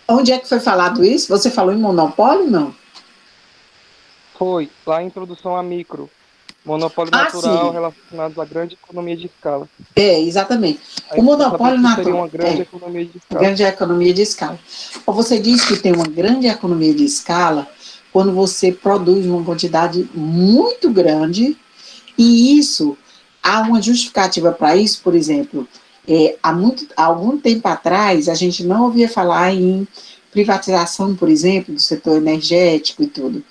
S1: Onde é que foi falado isso? Você falou em monopólio, não?
S2: Foi, lá em Introdução à Micro. Monopólio
S1: Ah,
S2: natural
S1: sim.
S2: relacionado à grande economia de escala.
S1: Exatamente.
S2: Aí
S1: O
S2: eu queria saber o
S1: monopólio
S2: que seria
S1: natural.
S2: uma grande economia de escala.
S1: Grande economia de escala. Você diz que tem uma grande economia de escala quando você produz uma quantidade muito grande e isso, há uma justificativa para isso, por exemplo, há algum tempo atrás a gente não ouvia falar em privatização, por exemplo, do setor energético e tudo.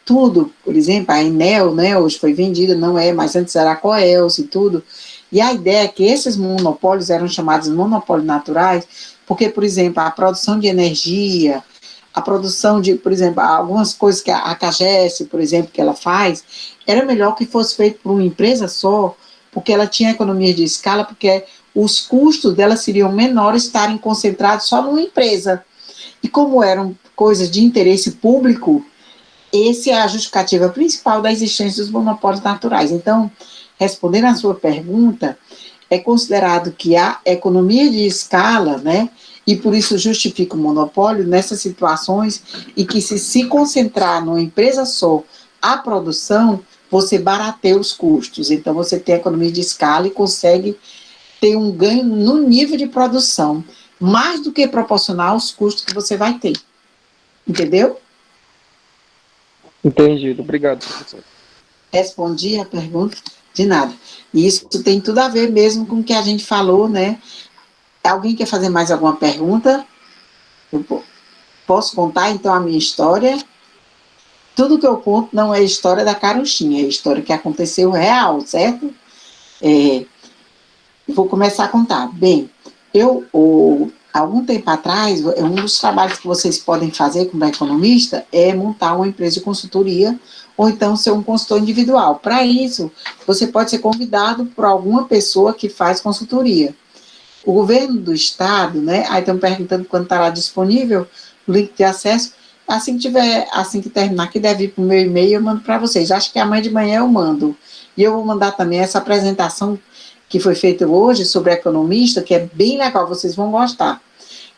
S1: Tudo, por exemplo, a Enel, né, hoje foi vendida, não é, mas antes era a Coelce e tudo. E a ideia é que esses monopólios eram chamados monopólios naturais, porque, por exemplo, a produção de energia, a produção de, por exemplo, algumas coisas que a CAGES, por exemplo, que ela faz, era melhor que fosse feito por uma empresa só, porque ela tinha economia de escala, porque os custos dela seriam menores estarem concentrados só numa empresa. E como eram coisas de interesse público, essa é a justificativa principal da existência dos monopólios naturais. Então, respondendo à sua pergunta, é considerado que há economia de escala, né? E por isso justifica o monopólio nessas situações e que se concentrar numa empresa só a produção, você barateia os custos. Então, você tem economia de escala e consegue ter um ganho no nível de produção, mais do que proporcional aos custos que você vai ter. Entendeu?
S2: Entendido. Obrigado, professor.
S1: Respondi a pergunta de nada. E isso tem tudo a ver mesmo com o que a gente falou, né? Alguém quer fazer mais alguma pergunta? Eu posso contar, então, a minha história? Tudo que eu conto não é história da carochinha, é história que aconteceu real, certo? Vou começar a contar. Bem, algum tempo atrás, um dos trabalhos que vocês podem fazer como economista é montar uma empresa de consultoria ou então ser um consultor individual. Para isso, você pode ser convidado por alguma pessoa que faz consultoria. O governo do estado, né? Aí estão perguntando quando estará disponível o link de acesso. Assim que terminar, que deve ir para o meu e-mail, eu mando para vocês. Acho que amanhã de manhã eu mando. E eu vou mandar também essa apresentação que foi feita hoje sobre economista, que é bem legal, vocês vão gostar.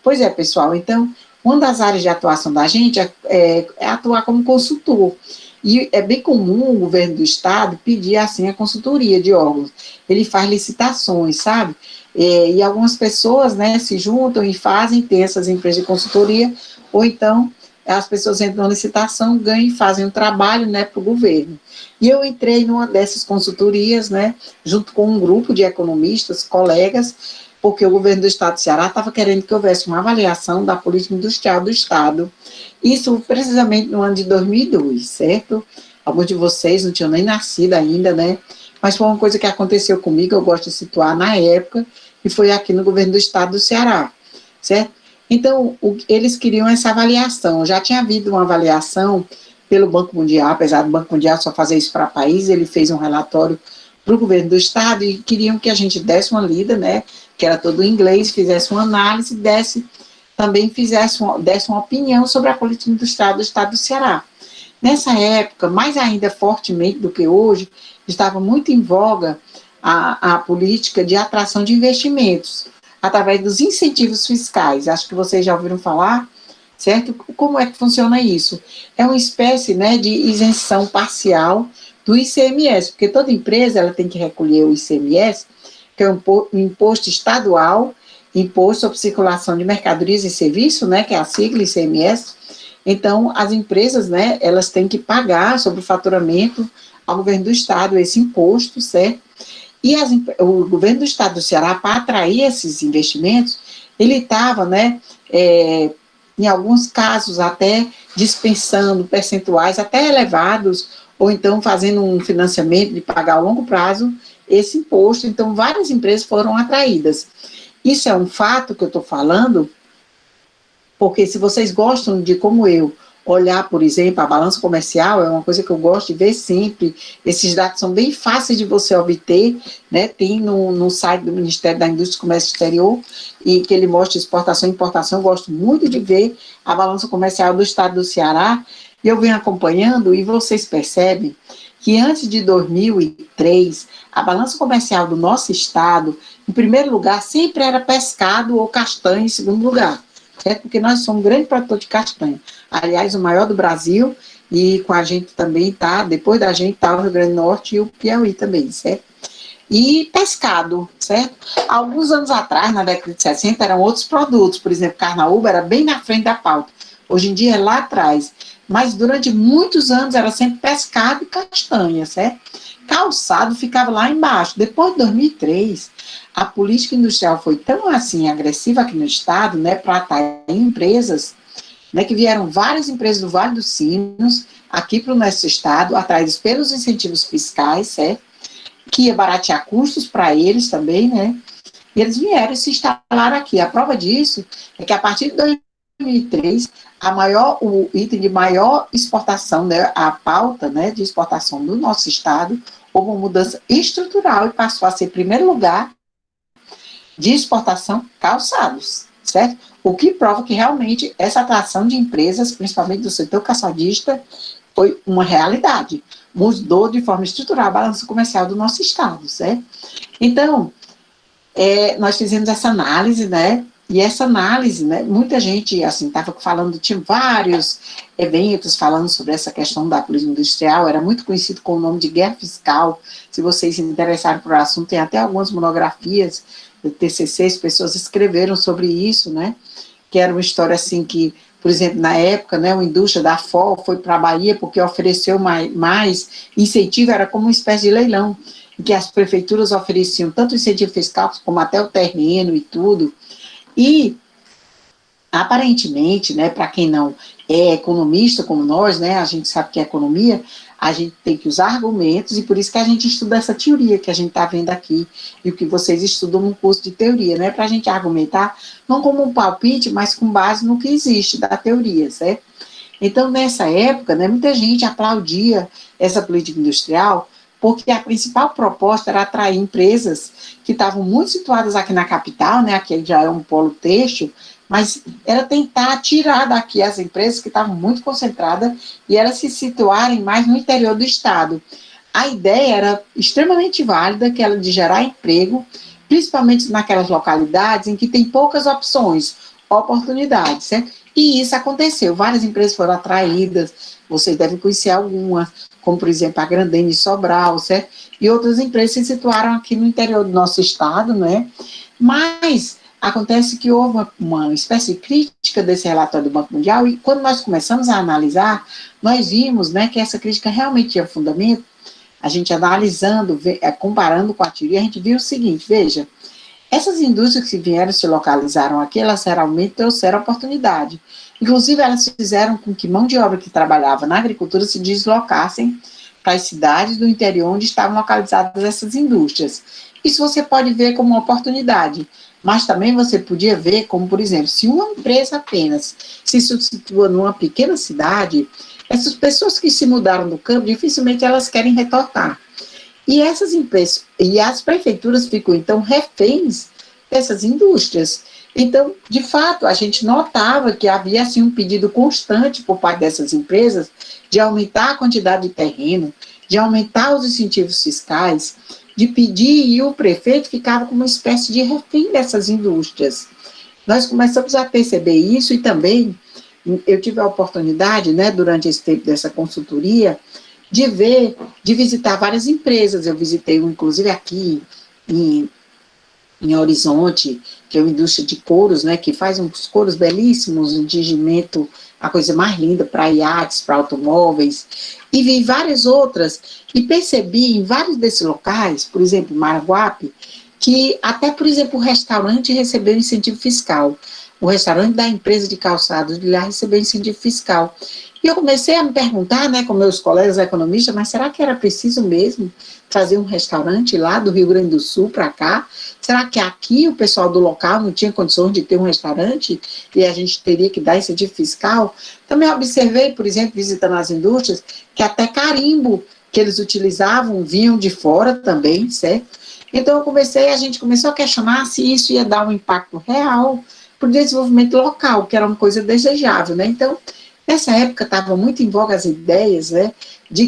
S1: Pois é, pessoal, então, uma das áreas de atuação da gente é atuar como consultor. E é bem comum o governo do estado pedir, assim, a consultoria de órgãos. Ele faz licitações, sabe? E algumas pessoas, né, se juntam e fazem ter essas empresas de consultoria, ou então as pessoas entram na licitação, ganham e fazem um trabalho, né, para o governo. E eu entrei numa dessas consultorias, né, junto com um grupo de economistas, colegas, porque o governo do estado do Ceará estava querendo que houvesse uma avaliação da política industrial do estado. Isso precisamente no ano de 2002, certo? Alguns de vocês não tinham nem nascido ainda, né? mas foi uma coisa que aconteceu comigo, eu gosto de situar na época, e foi aqui no governo do estado do Ceará, certo? Então, eles queriam essa avaliação, já tinha havido uma avaliação pelo Banco Mundial, apesar do Banco Mundial só fazer isso para país, ele fez um relatório para o governo do estado e queriam que a gente desse uma lida, né, que era todo em inglês, fizesse uma análise, desse uma opinião sobre a política industrial do estado do Ceará. Nessa época, mais ainda fortemente do que hoje, estava muito em voga a política de atração de investimentos, através dos incentivos fiscais. Acho que vocês já ouviram falar, certo? Como é que funciona isso? É uma espécie, né, de isenção parcial do ICMS, porque toda empresa ela tem que recolher o ICMS, que é um imposto estadual, imposto sobre circulação de mercadorias e serviços, né, que é a sigla ICMS. Então, as empresas, né, elas têm que pagar sobre o faturamento ao governo do estado esse imposto, certo? E o governo do estado do Ceará, para atrair esses investimentos, ele estava, né, em alguns casos, até dispensando percentuais até elevados, ou então fazendo um financiamento de pagar a longo prazo esse imposto. Então, várias empresas foram atraídas. Isso é um fato que eu estou falando, porque se vocês gostam de, como eu, olhar, por exemplo, a balança comercial, é uma coisa que eu gosto de ver sempre, esses dados são bem fáceis de você obter, né, tem no site do Ministério da Indústria e Comércio Exterior, e que ele mostra exportação e importação, eu gosto muito de ver a balança comercial do estado do Ceará, e eu venho acompanhando, e vocês percebem que antes de 2003, a balança comercial do nosso estado, em primeiro lugar, sempre era pescado ou castanha em segundo lugar, certo? Porque nós somos um grande produtor de castanha. Aliás, o maior do Brasil, e com a gente também tá, depois da gente tá o Rio Grande do Norte e o Piauí também, certo? E pescado, certo? Alguns anos atrás, na década de 60, eram outros produtos, por exemplo, carnaúba era bem na frente da pauta. Hoje em dia é lá atrás. Mas durante muitos anos era sempre pescado e castanha, certo? Calçado ficava lá embaixo. Depois de 2003, a política industrial foi tão assim agressiva aqui no estado, né, para atrair empresas, né, que vieram várias empresas do Vale dos Sinos aqui para o nosso estado, atraídas pelos incentivos fiscais, certo? Que ia baratear custos para eles também, né? E eles vieram e se instalaram aqui. A prova disso é que a partir de 2003, o item de maior exportação, né, a pauta, né, de exportação do nosso estado, houve uma mudança estrutural e passou a ser primeiro lugar de exportação calçados, certo? O que prova que realmente essa atração de empresas, principalmente do setor calçadista, foi uma realidade. Mudou de forma estrutural a balança comercial do nosso estado, certo? Então, nós fizemos essa análise, né? E essa análise, né, muita gente, assim, estava falando, tinha vários eventos falando sobre essa questão da política industrial, era muito conhecido com o nome de guerra fiscal. Se vocês se interessarem por o assunto, tem até algumas monografias de TCCs, pessoas escreveram sobre isso, né? Que era uma história assim que, por exemplo, na época, né, uma indústria da FOL foi para a Bahia porque ofereceu mais incentivo, era como uma espécie de leilão, em que as prefeituras ofereciam tanto incentivo fiscal como até o terreno e tudo. E, aparentemente, né, para quem não é economista como nós, né, a gente sabe que é economia, a gente tem que usar argumentos, e por isso que a gente estuda essa teoria que a gente está vendo aqui, e o que vocês estudam no curso de teoria, né, para a gente argumentar, não como um palpite, mas com base no que existe da teoria, certo? Então, nessa época, né, muita gente aplaudia essa política industrial, porque a principal proposta era atrair empresas que estavam muito situadas aqui na capital, né, aqui já é um polo têxtil, mas era tentar tirar daqui as empresas que estavam muito concentradas e elas se situarem mais no interior do estado. A ideia era extremamente válida, que era de gerar emprego, principalmente naquelas localidades em que tem poucas opções, oportunidades, certo? E isso aconteceu, várias empresas foram atraídas, vocês devem conhecer algumas, como por exemplo a Grandene Sobral, certo? E outras empresas se situaram aqui no interior do nosso estado, né? Mas acontece que houve uma espécie de crítica desse relatório do Banco Mundial, e quando nós começamos a analisar, nós vimos, né, que essa crítica realmente tinha fundamento. A gente analisando, comparando com a teoria, a gente viu o seguinte, veja, essas indústrias que vieram, se localizaram aqui, elas realmente trouxeram oportunidade. Inclusive, elas fizeram com que mão de obra que trabalhava na agricultura se deslocassem para as cidades do interior onde estavam localizadas essas indústrias. Isso você pode ver como uma oportunidade, mas também você podia ver como, por exemplo, se uma empresa apenas se situa numa pequena cidade, essas pessoas que se mudaram do campo, dificilmente elas querem retornar. E essas empresas, e as prefeituras ficam, então, reféns dessas indústrias. Então, de fato, a gente notava que havia, assim, um pedido constante por parte dessas empresas de aumentar a quantidade de terreno, de aumentar os incentivos fiscais, de pedir, e o prefeito ficava como uma espécie de refém dessas indústrias. Nós começamos a perceber isso e também eu tive a oportunidade, né, durante esse tempo dessa consultoria, de ver, de visitar várias empresas. Eu visitei, inclusive, aqui em Horizonte, que é uma indústria de couros, né, que faz uns couros belíssimos, um tingimento, a coisa mais linda para iates, para automóveis, e vi várias outras, e percebi em vários desses locais, por exemplo, Maraguape, que até, por exemplo, o restaurante recebeu incentivo fiscal. O restaurante da empresa de calçados de lá recebeu incentivo fiscal. E eu comecei a me perguntar, né, com meus colegas economistas, mas será que era preciso mesmo trazer um restaurante lá do Rio Grande do Sul para cá? Será que aqui o pessoal do local não tinha condições de ter um restaurante e a gente teria que dar incentivo fiscal? Também observei, por exemplo, visitando as indústrias, que até carimbo que eles utilizavam vinham de fora também, certo? Então a gente começou a questionar se isso ia dar um impacto real para o desenvolvimento local, que era uma coisa desejável, né? Então, nessa época estava muito em voga as ideias, né, de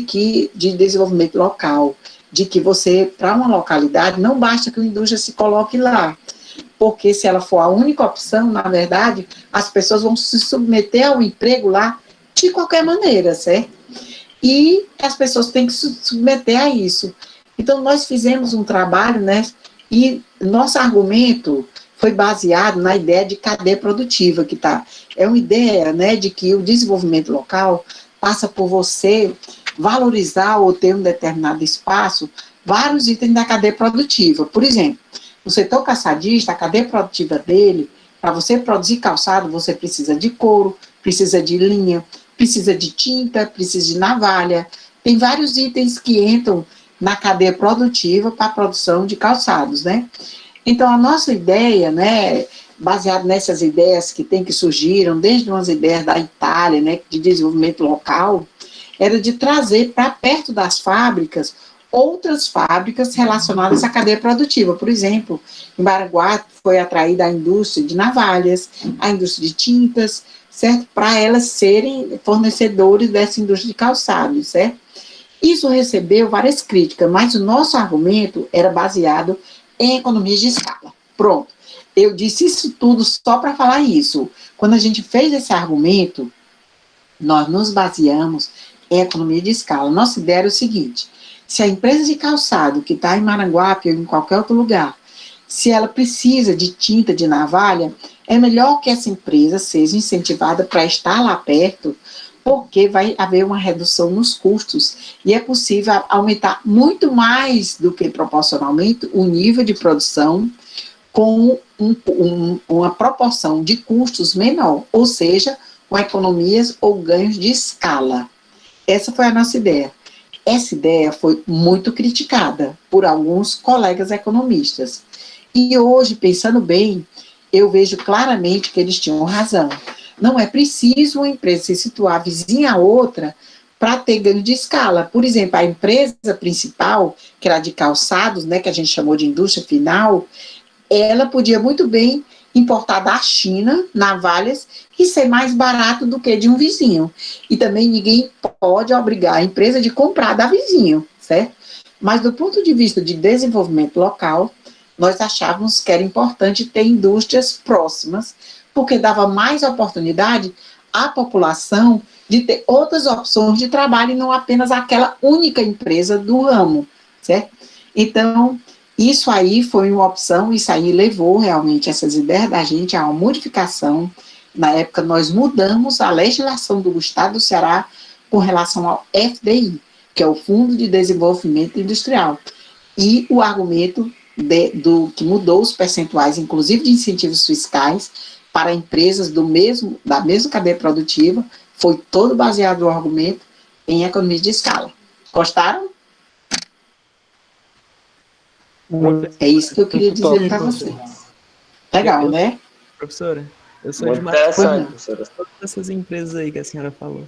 S1: desenvolvimento local, de que você, para uma localidade, não basta que a indústria se coloque lá, porque se ela for a única opção, na verdade, as pessoas vão se submeter ao emprego lá de qualquer maneira, certo? E as pessoas têm que se submeter a isso. Então, nós fizemos um trabalho, né, e nosso argumento foi baseado na ideia de cadeia produtiva, é uma ideia, né, de que o desenvolvimento local passa por você valorizar ou ter um determinado espaço, vários itens da cadeia produtiva. Por exemplo, o setor calçadista, a cadeia produtiva dele, para você produzir calçado, você precisa de couro, precisa de linha, precisa de tinta, precisa de navalha, tem vários itens que entram na cadeia produtiva para a produção de calçados, né? Então, a nossa ideia, né, baseada nessas ideias que surgiram, desde umas ideias da Itália, né, de desenvolvimento local, era de trazer para perto das fábricas outras fábricas relacionadas à cadeia produtiva. Por exemplo, em Baraguá foi atraída a indústria de navalhas, a indústria de tintas, certo? Para elas serem fornecedores dessa indústria de calçados, certo? Isso recebeu várias críticas, mas o nosso argumento era baseado em economias de escala. Pronto. Eu disse isso tudo só para falar isso. Quando a gente fez esse argumento, nós nos baseamos em economia de escala. Nossa ideia era o seguinte: se a empresa de calçado que está em Maranguape ou em qualquer outro lugar, se ela precisa de tinta de navalha, é melhor que essa empresa seja incentivada para estar lá perto, porque vai haver uma redução nos custos e é possível aumentar muito mais do que proporcionalmente o nível de produção com uma proporção de custos menor, ou seja, com economias ou ganhos de escala. Essa foi a nossa ideia. Essa ideia foi muito criticada por alguns colegas economistas. E hoje, pensando bem, eu vejo claramente que eles tinham razão. Não é preciso uma empresa se situar vizinha a outra para ter ganho de escala. Por exemplo, a empresa principal, que era de calçados, né, que a gente chamou de indústria final, ela podia muito bem importar da China navalhas e ser mais barato do que de um vizinho. E também ninguém pode obrigar a empresa de comprar da vizinho, certo? Mas do ponto de vista de desenvolvimento local, nós achávamos que era importante ter indústrias próximas, porque dava mais oportunidade à população de ter outras opções de trabalho e não apenas aquela única empresa do ramo, certo? Então, isso aí foi uma opção, isso aí levou realmente essas ideias da gente a uma modificação. Na época, nós mudamos a legislação do Estado do Ceará com relação ao FDI, que é o Fundo de Desenvolvimento Industrial. E o argumento que mudou os percentuais, inclusive de incentivos fiscais, para empresas da mesma cadeia produtiva, foi todo baseado no argumento em economia de escala. Gostaram?
S2: Muito,
S1: É isso que eu queria
S2: muito top.
S1: dizer para vocês. Legal, né?
S3: Professora, eu sou
S4: Muito
S3: de Macaé,
S4: interessante, professora.
S3: todas essas empresas aí que a senhora falou.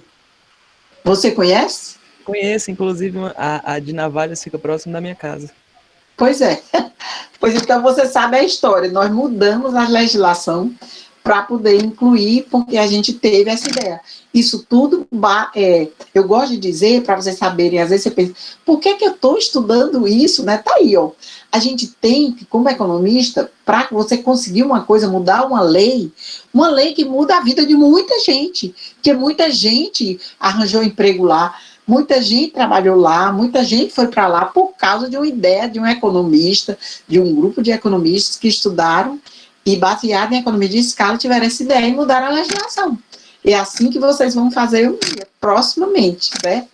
S1: Você conhece?
S3: Conheço, inclusive, a de Navalhas fica próximo da minha casa.
S1: Pois é. Pois então você sabe a história. Nós mudamos a legislação para poder incluir, porque a gente teve essa ideia. Isso tudo, eu gosto de dizer, para vocês saberem, às vezes você pensa, por que eu estou estudando isso, né? Tá aí, ó. A gente tem que, como economista, para você conseguir uma coisa, mudar uma lei que muda a vida de muita gente, porque muita gente arranjou emprego lá, muita gente trabalhou lá, muita gente foi para lá por causa de uma ideia de um economista, de um grupo de economistas que estudaram e, baseado em economia de escala, tiveram essa ideia e mudaram a legislação. É assim que vocês vão fazer proximamente, certo?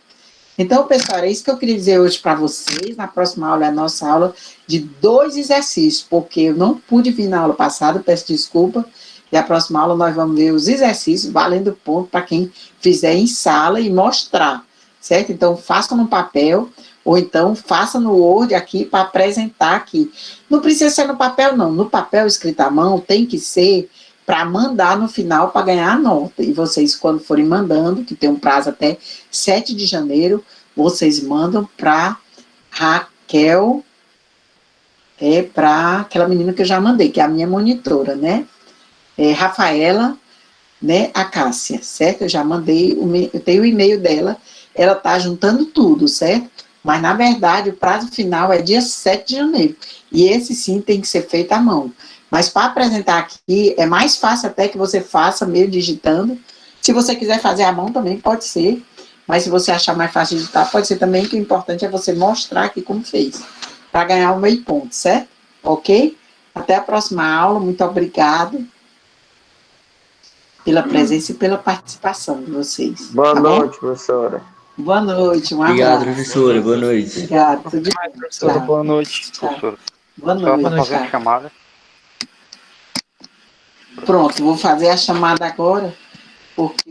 S1: Então, pessoal, é isso que eu queria dizer hoje para vocês. Na próxima aula é a nossa aula de 2 exercícios, porque eu não pude vir na aula passada, peço desculpa. E a próxima aula nós vamos ver os exercícios valendo ponto para quem fizer em sala e mostrar, certo? Então, faça no papel, ou então faça no Word aqui para apresentar aqui. Não precisa ser no papel, não. No papel escrito à mão tem que ser para mandar no final para ganhar a nota. E vocês, quando forem mandando, que tem um prazo até 7 de janeiro, vocês mandam para Raquel, para aquela menina que eu já mandei, que é a minha monitora, né? Rafaela, né, a Cássia, certo? Eu já mandei, eu tenho o e-mail dela, ela está juntando tudo, certo? Mas, na verdade, o prazo final é dia 7 de janeiro. E esse, sim, tem que ser feito à mão. Mas, para apresentar aqui, é mais fácil até que você faça meio digitando. Se você quiser fazer à mão, também pode ser. Mas, se você achar mais fácil digitar, pode ser também, que o importante é você mostrar aqui como fez. Para ganhar o meio ponto, certo? Ok? Até a próxima aula. Muito obrigado pela presença e pela participação de vocês.
S4: Boa
S1: tá
S4: noite,
S1: bom?
S4: professora.
S1: Boa noite, um abraço.
S5: Obrigado, professora. Boa noite.
S1: Obrigado. Tudo de
S2: Professora,
S1: Tchau.
S2: boa noite.
S1: Tchau.
S6: Professor,
S1: Boa
S6: só
S1: noite.
S6: para fazer a
S1: Tchau.
S6: chamada.
S1: Pronto, vou fazer a chamada agora, porque